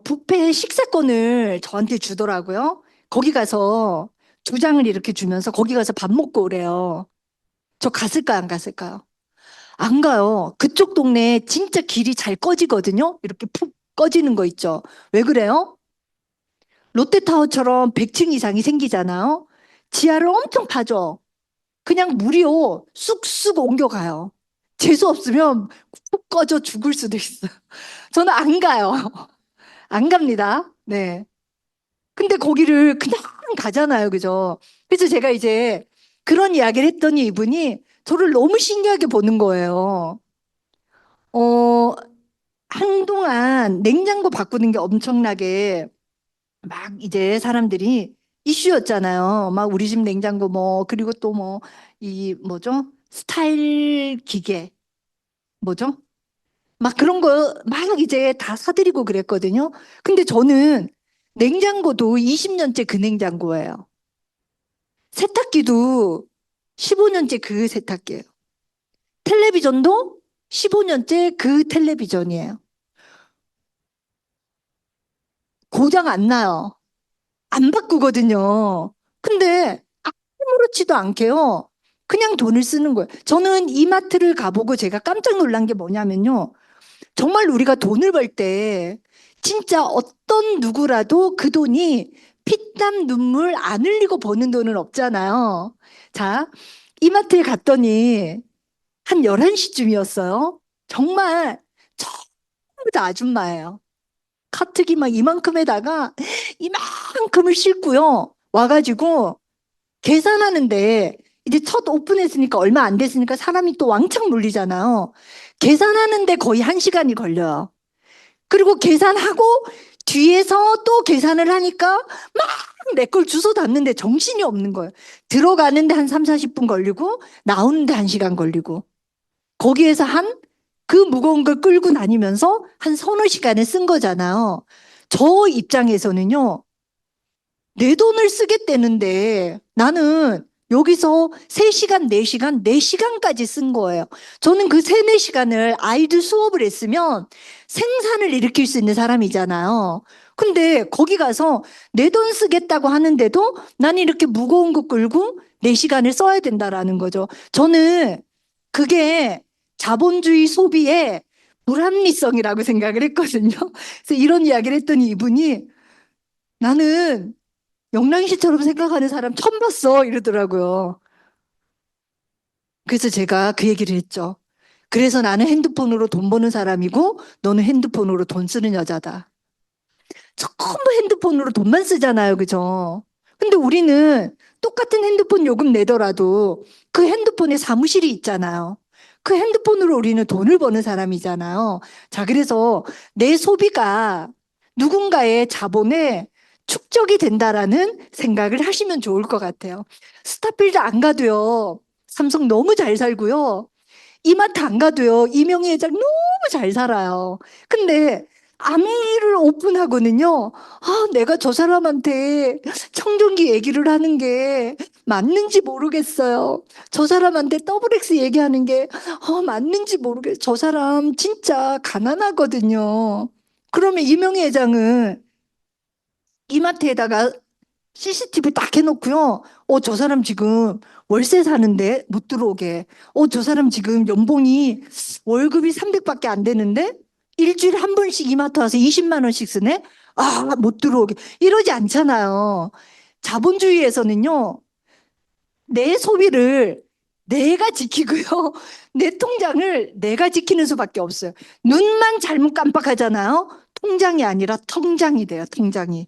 뷔페 식사권을 저한테 주더라고요. 거기 가서 두 장을 이렇게 주면서 거기 가서 밥 먹고 오래요. 저 갔을까요, 안 갔을까요? 안 가요. 그쪽 동네 진짜 길이 잘 꺼지거든요. 이렇게 푹 꺼지는 거 있죠. 왜 그래요? 롯데타워처럼 100층 이상이 생기잖아요. 지하를 엄청 파죠. 그냥 무료 쑥쑥 옮겨가요. 재수 없으면 푹 꺼져 죽을 수도 있어요. 저는 안 가요. 안 갑니다. 네. 근데 거기를 그냥 가잖아요. 그죠? 그래서 제가 이제 그런 이야기를 했더니 이분이 저를 너무 신기하게 보는 거예요. 어, 한동안 냉장고 바꾸는 게 엄청나게 막 이제 사람들이 이슈였잖아요. 막 우리 집 냉장고 뭐, 그리고 또 뭐, 이 뭐죠? 스타일 기계, 뭐죠? 막 그런 거 막 이제 다 사드리고 그랬거든요. 근데 저는 냉장고도 20년째 그 냉장고예요. 세탁기도 15년째 그 세탁기예요. 텔레비전도 15년째 그 텔레비전이에요. 고장 안 나요. 안 바꾸거든요. 근데 아무렇지도 않게요. 그냥 돈을 쓰는 거예요. 저는 이마트를 가보고 제가 깜짝 놀란 게 뭐냐면요. 정말 우리가 돈을 벌 때 진짜 어떤 누구라도 그 돈이 피땀 눈물 안 흘리고 버는 돈은 없잖아요. 자, 이마트에 갔더니 한 11시쯤이었어요. 정말 전부 다 아줌마예요. 카트기 막 이만큼에다가 이만큼을 싣고요. 와가지고 계산하는데 이제 첫 오픈했으니까 얼마 안 됐으니까 사람이 또 왕창 몰리잖아요. 계산하는데 거의 1시간이 걸려요. 그리고 계산하고 뒤에서 또 계산을 하니까 막 내 걸 주워 담는데 정신이 없는 거예요. 들어가는데 한 3, 40분 걸리고 나오는데 1시간 걸리고 거기에서 한 그 무거운 걸 끌고 다니면서 한 서너 시간을 쓴 거잖아요. 저 입장에서는요. 내 돈을 쓰겠다는데 나는 여기서 3시간, 4시간, 4시간까지 쓴 거예요. 저는 그 3, 4시간을 아이들 수업을 했으면 생산을 일으킬 수 있는 사람이잖아요. 근데 거기 가서 내 돈 쓰겠다고 하는데도 나는 이렇게 무거운 거 끌고 4시간을 써야 된다라는 거죠. 저는 그게 자본주의 소비의 불합리성이라고 생각을 했거든요. 그래서 이런 이야기를 했더니 이분이 나는 명랑시처럼 생각하는 사람 처음 봤어 이러더라고요. 그래서 제가 그 얘기를 했죠. 그래서 나는 핸드폰으로 돈 버는 사람이고 너는 핸드폰으로 돈 쓰는 여자다. 전부 핸드폰으로 돈만 쓰잖아요. 그죠? 근데 우리는 똑같은 핸드폰 요금 내더라도 그 핸드폰에 사무실이 있잖아요. 그 핸드폰으로 우리는 돈을 버는 사람이잖아요. 자, 그래서 내 소비가 누군가의 자본에 축적이 된다라는 생각을 하시면 좋을 것 같아요. 스타필드 안 가도요. 삼성 너무 잘 살고요. 이마트 안 가도요. 이명희 회장 너무 잘 살아요. 근데 아미를 오픈하고는요. 아, 내가 저 사람한테 청정기 얘기를 하는 게 맞는지 모르겠어요. 저 사람한테 더블 X 얘기하는 게 맞는지 모르겠어요. 저 사람 진짜 가난하거든요. 그러면 이명희 회장은 이마트에다가 CCTV 딱 해놓고요. 저 사람 지금 월세 사는데 못 들어오게. 저 사람 지금 연봉이 월급이 300밖에 안 되는데 일주일에 한 번씩 이마트 와서 20만 원씩 쓰네? 아, 못 들어오게. 이러지 않잖아요. 자본주의에서는요. 내 소비를 내가 지키고요. 내 통장을 내가 지키는 수밖에 없어요. 눈만 잘못 깜빡하잖아요. 통장이 아니라 통장이 돼요. 통장이.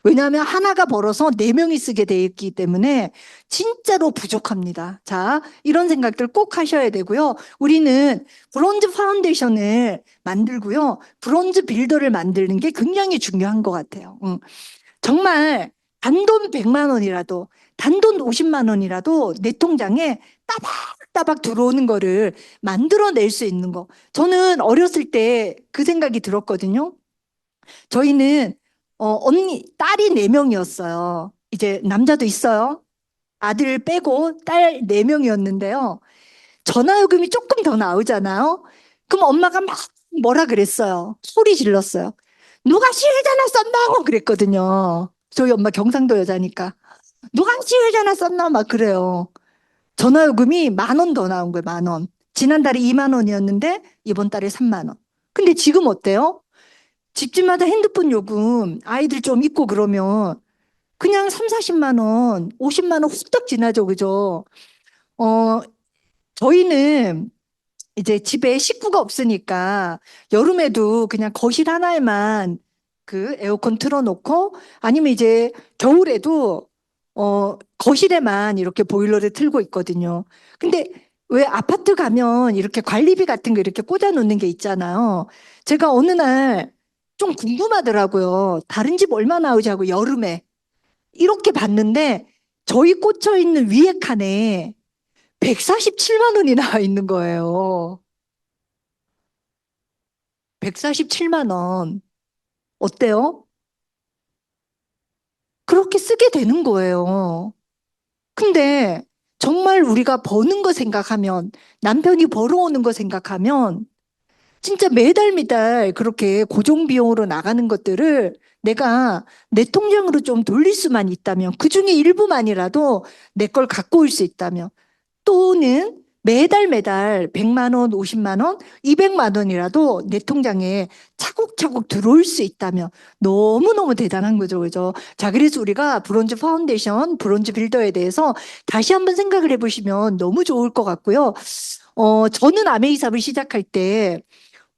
왜냐하면 하나가 벌어서 네 명이 쓰게 돼 있기 때문에 진짜로 부족합니다. 자, 이런 생각들 꼭 하셔야 되고요. 우리는 브론즈 파운데이션을 만들고요. 브론즈 빌더를 만드는 게 굉장히 중요한 것 같아요. 정말 단돈 100만 원이라도, 단돈 50만 원이라도 내 통장에 따박따박 들어오는 거를 만들어낼 수 있는 거. 저는 어렸을 때 그 생각이 들었거든요. 저희는 언니 딸이 네명이었어요. 이제 남자도 있어요. 아들 빼고 딸 네명이었는데요. 전화요금이 조금 더 나오잖아요. 그럼 엄마가 막 뭐라 그랬어요. 소리 질렀어요. 누가 시외전화 썼나? 그랬거든요. 저희 엄마 경상도 여자니까. 누가 시외전화 썼나? 막 그래요. 전화요금이 10,000원 더 나온 거예요, 10,000원. 지난달에 2만 원이었는데 이번 달에 3만 원. 근데 지금 어때요? 집집마다 핸드폰 요금 아이들 좀 있고 그러면 그냥 3, 40만 원, 50만 원 후딱 지나죠. 그죠? 어, 저희는 이제 집에 식구가 없으니까 여름에도 그냥 거실 하나에만 그 에어컨 틀어놓고 아니면 이제 겨울에도 거실에만 이렇게 보일러를 틀고 있거든요. 근데 왜 아파트 가면 이렇게 관리비 같은 거 이렇게 꽂아 놓는 게 있잖아요. 제가 어느 날 좀 궁금하더라고요. 다른 집 얼마 나오지 하고 여름에 이렇게 봤는데 저희 꽂혀 있는 위에 칸에 147만 원이 나와 있는 거예요. 147만 원. 어때요? 그렇게 쓰게 되는 거예요. 근데 정말 우리가 버는 거 생각하면, 남편이 벌어오는 거 생각하면, 진짜 매달 매달 그렇게 고정비용으로 나가는 것들을 내가 내 통장으로 좀 돌릴 수만 있다면, 그 중에 일부만이라도 내 걸 갖고 올 수 있다면, 또는 매달 매달 100만 원, 50만 원, 200만 원이라도 내 통장에 차곡차곡 들어올 수 있다면 너무너무 대단한 거죠. 그죠? 자, 그래서 우리가 브론즈 파운데이션, 브론즈 빌더에 대해서 다시 한번 생각을 해보시면 너무 좋을 것 같고요. 저는 아메이삽을 시작할 때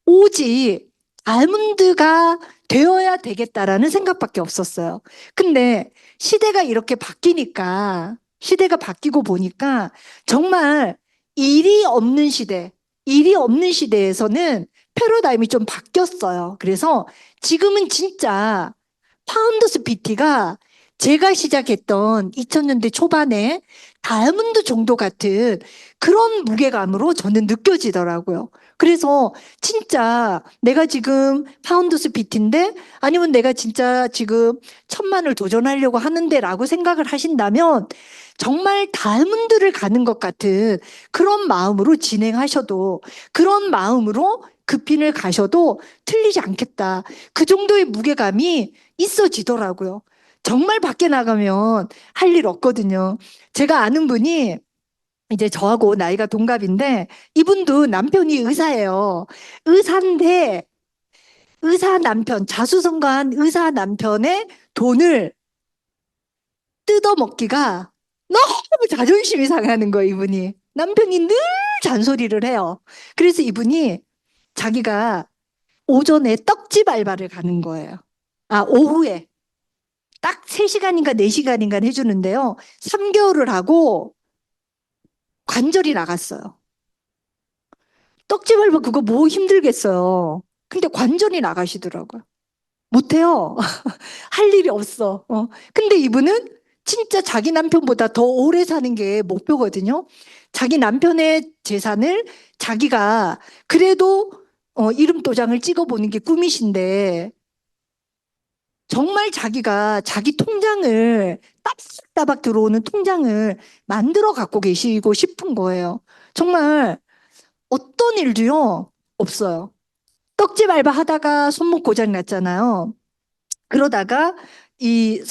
오직 알몬드가 되어야 되겠다라는 생각밖에 없었어요. 근데 시대가 이렇게 바뀌니까, 시대가 바뀌고 보니까 정말 일이 없는 시대, 일이 없는 시대에서는 패러다임이 좀 바뀌었어요. 그래서 지금은 진짜 파운더스 PT가 제가 시작했던 2000년대 초반에 다이아몬드 정도 같은 그런 무게감으로 저는 느껴지더라고요. 그래서 진짜 내가 지금 파운더스 PT인데 아니면 내가 진짜 지금 1,000만을 도전하려고 하는데라고 생각을 하신다면 정말 다이아몬드를 가는 것 같은 그런 마음으로 진행하셔도 그런 마음으로 그 핀을 가셔도 틀리지 않겠다. 그 정도의 무게감이 있어지더라고요. 정말 밖에 나가면 할 일 없거든요. 제가 아는 분이 이제 저하고 나이가 동갑인데 이분도 남편이 의사예요. 의사인데 의사 남편, 자수성가한 의사 남편의 돈을 뜯어먹기가 너무 자존심이 상하는 거예요, 이분이. 남편이 늘 잔소리를 해요. 그래서 이분이 자기가 오전에 떡집 알바를 가는 거예요. 아, 오후에. 딱 3시간인가 4시간인가 해주는데요. 3개월을 하고 관절이 나갔어요. 떡집 알바 그거 뭐 힘들겠어요. 근데 관절이 나가시더라고요. 못해요. 할 일이 없어. 근데 이분은 진짜 자기 남편보다 더 오래 사는 게 목표거든요. 자기 남편의 재산을 자기가 그래도 이름 도장을 찍어보는 게 꿈이신데 정말 자기가 자기 통장을 따박따박 들어오는 통장을 만들어 갖고 계시고 싶은 거예요. 정말 어떤 일도요 없어요. 떡집 알바 하다가 손목 고장 났잖아요. 그러다가 이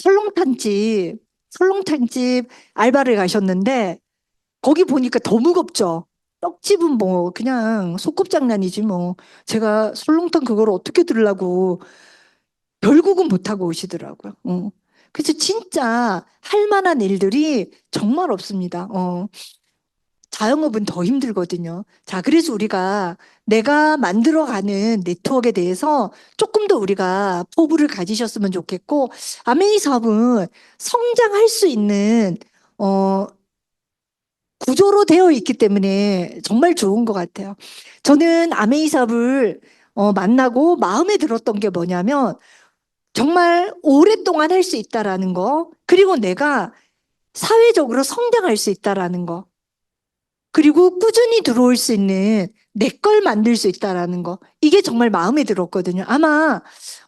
설렁탕집 알바를 가셨는데 거기 보니까 더 무겁죠. 떡집은 뭐 그냥 소꿉장난이지 뭐. 제가 설렁탕 그걸 어떻게 들으려고 결국은 못하고 오시더라고요. 그래서 진짜 할 만한 일들이 정말 없습니다. 자영업은 더 힘들거든요. 자, 그래서 우리가 내가 만들어가는 네트워크에 대해서 조금 더 우리가 포부를 가지셨으면 좋겠고, 아메이 사업은 성장할 수 있는, 어, 구조로 되어 있기 때문에 정말 좋은 것 같아요. 저는 아메이 사업을 만나고 마음에 들었던 게 뭐냐면, 정말 오랫동안 할 수 있다라는 거, 그리고 내가 사회적으로 성장할 수 있다라는 거. 그리고 꾸준히 들어올 수 있는 내 걸 만들 수 있다라는 거. 이게 정말 마음에 들었거든요. 아마,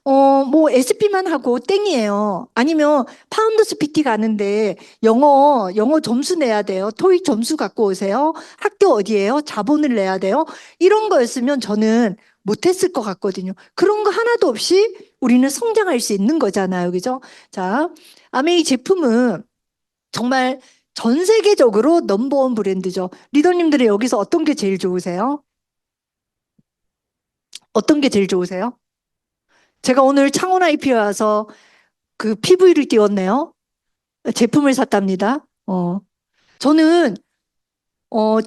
뭐, SP만 하고 땡이에요. 아니면 파운더스 PT 가는데 영어 점수 내야 돼요. 토익 점수 갖고 오세요. 학교 어디예요? 자본을 내야 돼요. 이런 거였으면 저는 못했을 것 같거든요. 그런 거 하나도 없이 우리는 성장할 수 있는 거잖아요. 그죠? 자, 아메이 제품은 정말 전 세계적으로 넘버원 브랜드죠. 리더님들이 여기서 어떤 게 제일 좋으세요? 어떤 게 제일 좋으세요? 제가 오늘 창원 IP에 와서 그 PV를 띄웠네요. 제품을 샀답니다. 저는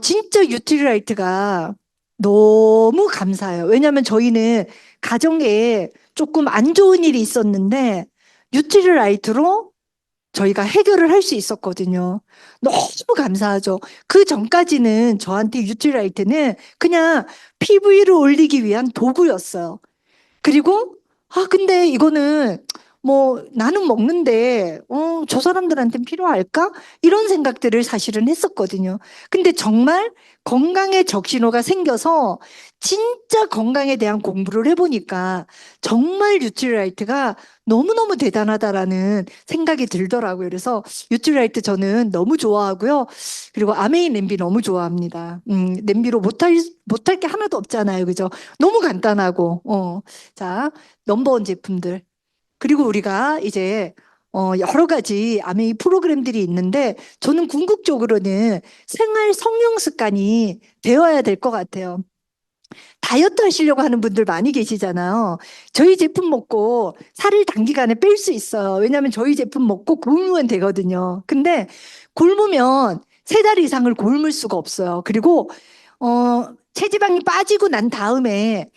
진짜 유틸라이트가 너무 감사해요. 왜냐하면 저희는 가정에 조금 안 좋은 일이 있었는데 유틸라이트로 저희가 해결을 할 수 있었거든요. 너무 감사하죠. 그 전까지는 저한테 유틸라이트는 그냥 PV를 올리기 위한 도구였어요. 그리고 근데 이거는 뭐 나는 먹는데 저 사람들한테는 필요할까? 이런 생각들을 사실은 했었거든요. 근데 정말 건강에 적신호가 생겨서 진짜 건강에 대한 공부를 해보니까 정말 뉴트리라이트가 너무너무 대단하다라는 생각이 들더라고요. 그래서 뉴트리라이트 저는 너무 좋아하고요. 그리고 아메이 냄비 너무 좋아합니다. 냄비로 못할 게 하나도 없잖아요. 그죠? 너무 간단하고, 자, 넘버원 제품들. 그리고 우리가 이제 여러 가지 아메이 프로그램들이 있는데 저는 궁극적으로는 생활 성형 습관이 되어야 될 것 같아요. 다이어트 하시려고 하는 분들 많이 계시잖아요. 저희 제품 먹고 살을 단기간에 뺄 수 있어요. 왜냐하면 저희 제품 먹고 굶으면 되거든요. 근데 굶으면 3달 이상을 굶을 수가 없어요. 그리고 체지방이 빠지고 난 다음에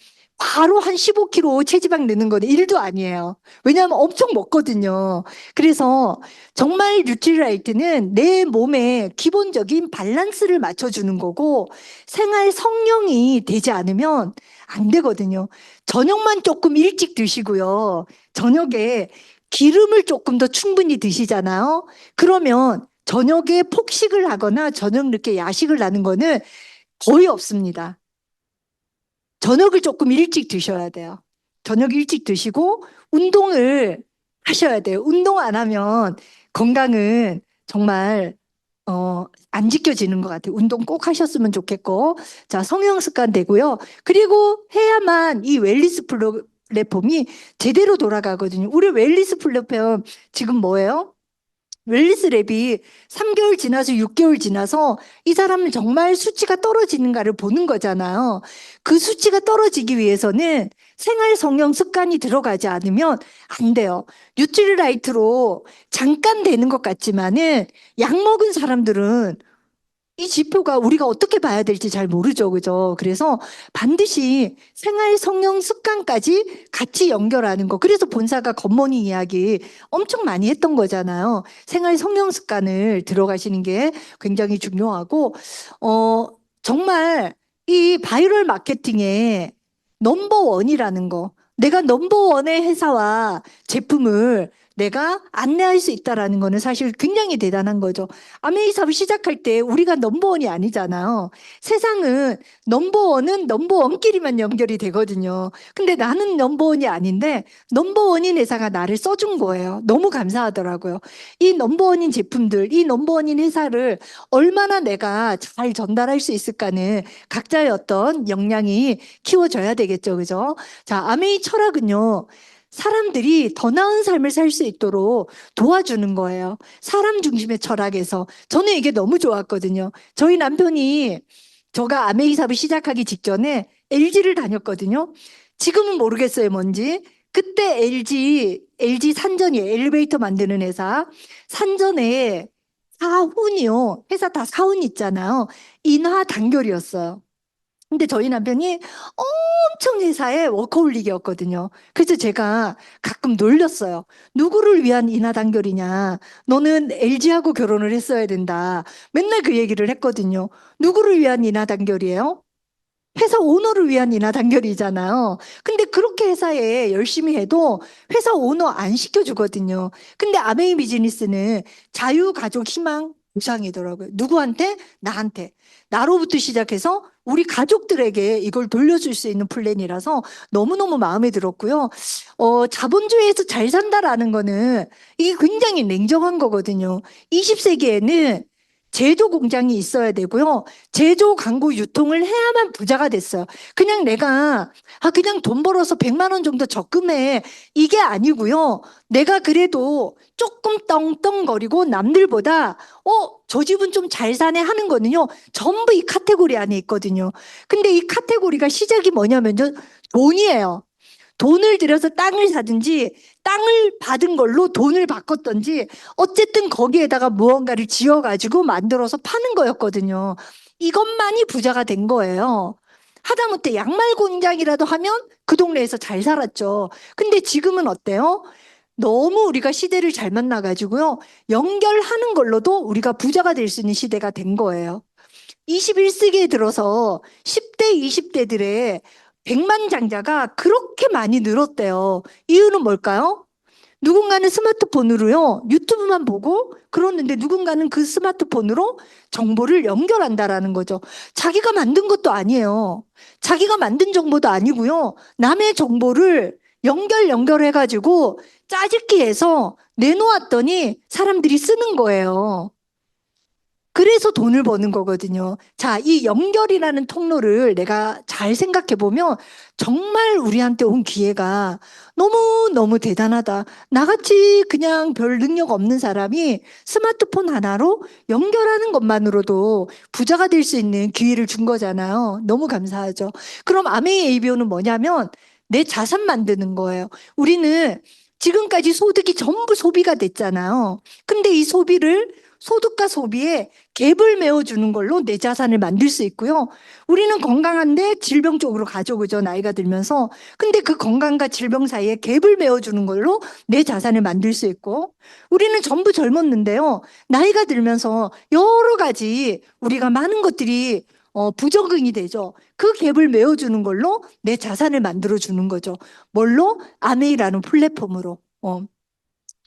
바로 한 15kg 체지방 넣는 건 일도 아니에요. 왜냐하면 엄청 먹거든요. 그래서 정말 뉴트리라이트는 내 몸에 기본적인 밸런스를 맞춰주는 거고 생활 성령이 되지 않으면 안 되거든요. 저녁만 조금 일찍 드시고요. 저녁에 기름을 조금 더 충분히 드시잖아요. 그러면 저녁에 폭식을 하거나 저녁 늦게 야식을 하는 거는 거의 없습니다. 저녁을 조금 일찍 드셔야 돼요. 저녁 일찍 드시고 운동을 하셔야 돼요. 운동 안 하면 건강은 정말 안 지켜지는 것 같아요. 운동 꼭 하셨으면 좋겠고. 자, 성형 습관 되고요. 그리고 해야만 이 웰니스 플랫폼이 제대로 돌아가거든요. 우리 웰니스 플랫폼 지금 뭐예요? 웰니스 랩이 3개월 지나서 6개월 지나서 이 사람은 정말 수치가 떨어지는가를 보는 거잖아요. 그 수치가 떨어지기 위해서는 생활 성형 습관이 들어가지 않으면 안 돼요. 뉴트리라이트로 잠깐 되는 것 같지만은 약 먹은 사람들은 이 지표가 우리가 어떻게 봐야 될지 잘 모르죠. 그죠? 그래서 반드시 생활 성형 습관까지 같이 연결하는 거. 그래서 본사가 굿모닝 이야기 엄청 많이 했던 거잖아요. 생활 성형 습관을 들어가시는 게 굉장히 중요하고, 어, 정말 이 바이럴 마케팅의 넘버원이라는 거. 내가 넘버원의 회사와 제품을 내가 안내할 수 있다라는 거는 사실 굉장히 대단한 거죠. 아메이 사업 시작할 때 우리가 넘버원이 아니잖아요. 세상은 넘버원은 넘버원끼리만 연결이 되거든요. 근데 나는 넘버원이 아닌데 넘버원인 회사가 나를 써준 거예요. 너무 감사하더라고요. 이 넘버원인 제품들, 이 넘버원인 회사를 얼마나 내가 잘 전달할 수 있을까는 각자의 어떤 역량이 키워져야 되겠죠. 그죠? 자, 아메이 철학은요. 사람들이 더 나은 삶을 살 수 있도록 도와주는 거예요. 사람 중심의 철학에서. 저는 이게 너무 좋았거든요. 저희 남편이 저가 아메이 사업을 시작하기 직전에 LG를 다녔거든요. 지금은 모르겠어요, 뭔지. 그때 LG 산전이에요. 엘리베이터 만드는 회사. 산전에 사훈이요. 회사 다 사훈 있잖아요. 인하 단결이었어요. 근데 저희 남편이 엄청 회사에 워커홀릭이었거든요. 그래서 제가 가끔 놀렸어요. 누구를 위한 인하 단결이냐. 너는 LG하고 결혼을 했어야 된다. 맨날 그 얘기를 했거든요. 누구를 위한 인하 단결이에요? 회사 오너를 위한 인하 단결이잖아요. 근데 그렇게 회사에 열심히 해도 회사 오너 안 시켜주거든요. 근데 아메이 비즈니스는 자유가족 희망 보장이더라고요. 누구한테? 나한테. 나로부터 시작해서 우리 가족들에게 이걸 돌려줄 수 있는 플랜이라서 너무너무 마음에 들었고요. 자본주의에서 잘 산다라는 거는 이게 굉장히 냉정한 거거든요. 20세기에는 제조 공장이 있어야 되고요. 제조 광고 유통을 해야만 부자가 됐어요. 그냥 내가 그냥 돈 벌어서 100만 원 정도 적금해 이게 아니고요. 내가 그래도 조금 떵떵거리고 남들보다 저 집은 좀 잘 사네 하는 거는요. 전부 이 카테고리 안에 있거든요. 근데 이 카테고리가 시작이 뭐냐면요. 돈이에요. 돈을 들여서 땅을 사든지 땅을 받은 걸로 돈을 바꿨던지 어쨌든 거기에다가 무언가를 지어가지고 만들어서 파는 거였거든요. 이것만이 부자가 된 거예요. 하다못해 양말 공장이라도 하면 그 동네에서 잘 살았죠. 근데 지금은 어때요? 너무 우리가 시대를 잘 만나가지고요. 연결하는 걸로도 우리가 부자가 될 수 있는 시대가 된 거예요. 21세기에 들어서 10대, 20대들의 백만장자가 그렇게 많이 늘었대요. 이유는 뭘까요? 누군가는 스마트폰으로요, 유튜브만 보고 그러는데 누군가는 그 스마트폰으로 정보를 연결한다라는 거죠. 자기가 만든 것도 아니에요. 자기가 만든 정보도 아니고요. 남의 정보를 연결해가지고 짜집기 해서 내놓았더니 사람들이 쓰는 거예요. 그래서 돈을 버는 거거든요. 자, 이 연결이라는 통로를 내가 잘 생각해 보면 정말 우리한테 온 기회가 너무너무 대단하다. 나같이 그냥 별 능력 없는 사람이 스마트폰 하나로 연결하는 것만으로도 부자가 될 수 있는 기회를 준 거잖아요. 너무 감사하죠. 그럼 아메이 ABO는 뭐냐면 내 자산 만드는 거예요. 우리는 지금까지 소득이 전부 소비가 됐잖아요. 근데 이 소비를 소득과 소비에 갭을 메워주는 걸로 내 자산을 만들 수 있고요. 우리는 건강한데 질병 쪽으로 가죠, 그죠? 나이가 들면서. 근데 그 건강과 질병 사이에 갭을 메워주는 걸로 내 자산을 만들 수 있고, 우리는 전부 젊었는데요. 나이가 들면서 여러 가지 우리가 많은 것들이 부적응이 되죠. 그 갭을 메워주는 걸로 내 자산을 만들어주는 거죠. 뭘로? 아메이라는 플랫폼으로.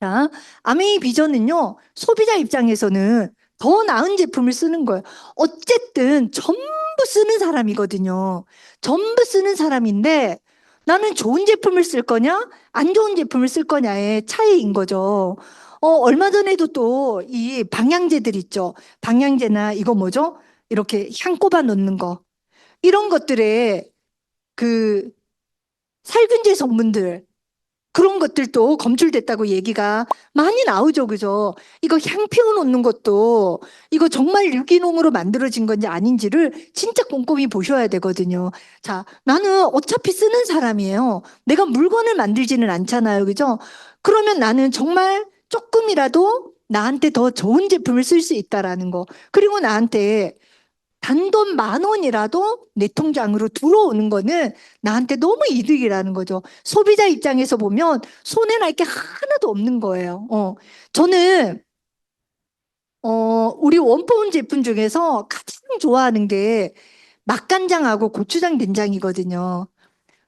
자, 아메이 비전은요, 소비자 입장에서는 더 나은 제품을 쓰는 거예요. 어쨌든 전부 쓰는 사람이거든요. 전부 쓰는 사람인데 나는 좋은 제품을 쓸 거냐, 안 좋은 제품을 쓸 거냐의 차이인 거죠. 얼마 전에도 또 이 방향제들 있죠. 방향제나 이거 뭐죠? 이렇게 향 꼽아 놓는 거. 이런 것들에 그 살균제 성분들 그런 것들도 검출됐다고 얘기가 많이 나오죠, 그죠? 이거 향 피워놓는 것도 이거 정말 유기농으로 만들어진 건지 아닌지를 진짜 꼼꼼히 보셔야 되거든요. 자, 나는 어차피 쓰는 사람이에요. 내가 물건을 만들지는 않잖아요, 그죠? 그러면 나는 정말 조금이라도 나한테 더 좋은 제품을 쓸 수 있다라는 거. 그리고 나한테 단돈 10,000원이라도 내 통장으로 들어오는 거는 나한테 너무 이득이라는 거죠. 소비자 입장에서 보면 손해날 게 하나도 없는 거예요. 저는 우리 원포원 제품 중에서 가장 좋아하는 게 맛간장하고 고추장 된장이거든요.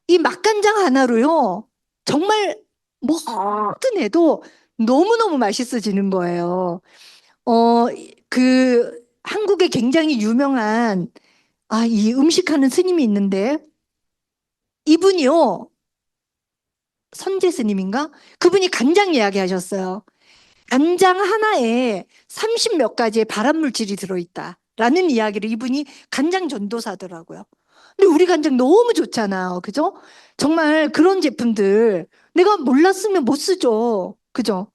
이 맛간장 하나로요, 정말 뭐든 해도 너무너무 맛있어지는 거예요. 한국에 굉장히 유명한 이 음식하는 스님이 있는데 이분이요, 선제 스님인가? 그분이 간장 이야기 하셨어요. 간장 하나에 30 몇 가지의 발암 물질이 들어있다. 라는 이야기를 이분이 간장 전도사더라고요. 근데 우리 간장 너무 좋잖아요. 그죠? 정말 그런 제품들 내가 몰랐으면 못 쓰죠. 그죠?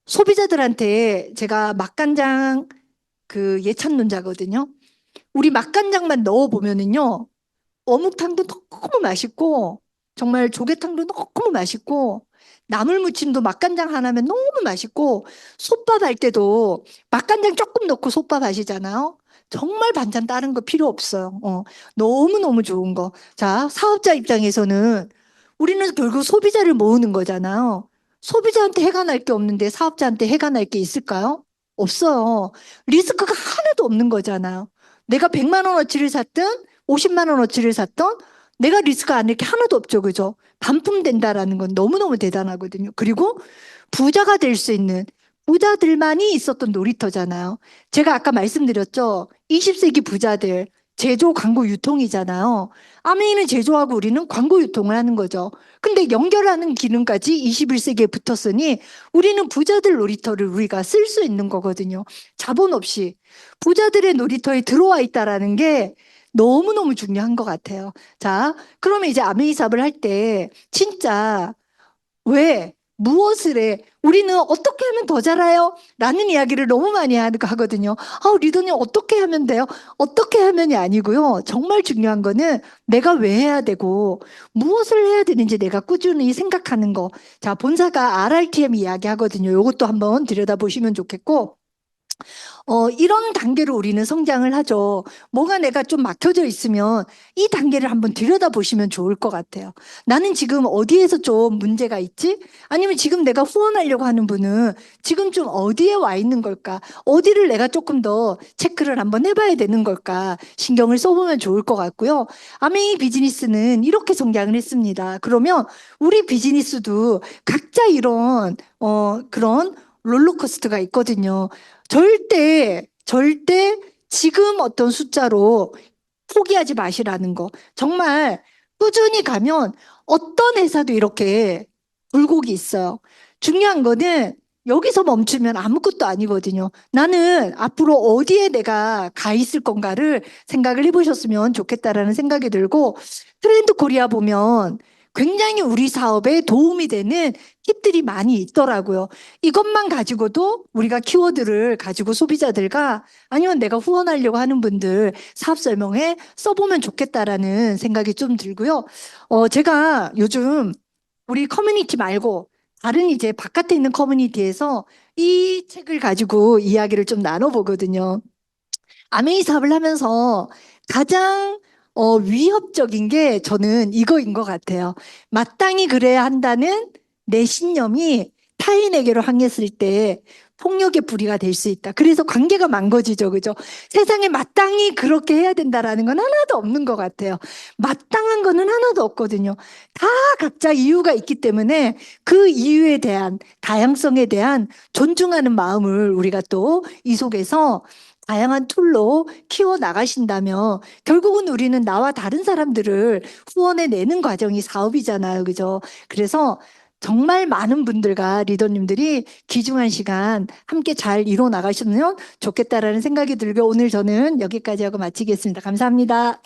소비자들한테 제가 맛간장 그 예찬론자거든요. 우리 맛간장만 넣어보면은요. 어묵탕도 너무 맛있고 정말 조개탕도 너무 맛있고 나물 무침도 맛간장 하나면 너무 맛있고, 솥밥 할 때도 맛간장 조금 넣고 솥밥 하시잖아요. 정말 반찬 다른 거 필요 없어요. 너무너무 좋은 거. 자, 사업자 입장에서는 우리는 결국 소비자를 모으는 거잖아요. 소비자한테 해가 날 게 없는데 사업자한테 해가 날 게 있을까요? 없어요. 리스크가 하나도 없는 거잖아요. 내가 100만 원어치를 샀든 50만 원어치를 샀던 내가 리스크 안 낼 게 하나도 없죠. 그죠? 반품된다라는 건 너무너무 대단하거든요. 그리고 부자가 될 수 있는 부자들만이 있었던 놀이터잖아요. 제가 아까 말씀드렸죠. 20세기 부자들, 제조, 광고, 유통이잖아요. 아메이는 제조하고 우리는 광고 유통을 하는 거죠. 근데 연결하는 기능까지 21세기에 붙었으니 우리는 부자들 놀이터를 우리가 쓸 수 있는 거거든요. 자본 없이 부자들의 놀이터에 들어와 있다라는 게 너무너무 중요한 것 같아요. 자, 그러면 이제 아메이 사업을 할 때 진짜 왜? 무엇을 해? 우리는 어떻게 하면 더 잘해요? 라는 이야기를 너무 많이 하거든요. 리더님 어떻게 하면 돼요? 어떻게 하면이 아니고요. 정말 중요한 거는 내가 왜 해야 되고 무엇을 해야 되는지 내가 꾸준히 생각하는 거. 자, 본사가 RRTM 이야기 하거든요. 이것도 한번 들여다보시면 좋겠고. 이런 단계로 우리는 성장을 하죠. 뭐가 내가 좀 막혀져 있으면 이 단계를 한번 들여다보시면 좋을 것 같아요. 나는 지금 어디에서 좀 문제가 있지? 아니면 지금 내가 후원하려고 하는 분은 지금 좀 어디에 와 있는 걸까? 어디를 내가 조금 더 체크를 한번 해봐야 되는 걸까? 신경을 써보면 좋을 것 같고요. 아메이 비즈니스는 이렇게 성장을 했습니다. 그러면 우리 비즈니스도 각자 이런 그런 롤러코스터가 있거든요. 절대 지금 어떤 숫자로 포기하지 마시라는 거. 정말 꾸준히 가면 어떤 회사도 이렇게 굴곡이 있어요. 중요한 거는 여기서 멈추면 아무것도 아니거든요. 나는 앞으로 어디에 내가 가 있을 건가를 생각을 해보셨으면 좋겠다라는 생각이 들고, 트렌드 코리아 보면 굉장히 우리 사업에 도움이 되는 팁들이 많이 있더라고요. 이것만 가지고도 우리가 키워드를 가지고 소비자들과 아니면 내가 후원하려고 하는 분들 사업 설명에 써보면 좋겠다라는 생각이 좀 들고요. 제가 요즘 우리 커뮤니티 말고 다른 이제 바깥에 있는 커뮤니티에서 이 책을 가지고 이야기를 좀 나눠보거든요. 아메이 사업을 하면서 가장 위협적인 게 저는 이거인 것 같아요. 마땅히 그래야 한다는 내 신념이 타인에게로 항했을 때 폭력의 불이가 될 수 있다. 그래서 관계가 망가지죠. 그죠? 세상에 마땅히 그렇게 해야 된다라는 건 하나도 없는 것 같아요. 마땅한 거는 하나도 없거든요. 다 각자 이유가 있기 때문에 그 이유에 대한 다양성에 대한 존중하는 마음을 우리가 또 이 속에서 다양한 툴로 키워 나가신다면 결국은 우리는 나와 다른 사람들을 후원해 내는 과정이 사업이잖아요. 그죠? 그래서 정말 많은 분들과 리더님들이 귀중한 시간 함께 잘 이뤄 나가셨으면 좋겠다라는 생각이 들고 오늘 저는 여기까지 하고 마치겠습니다. 감사합니다.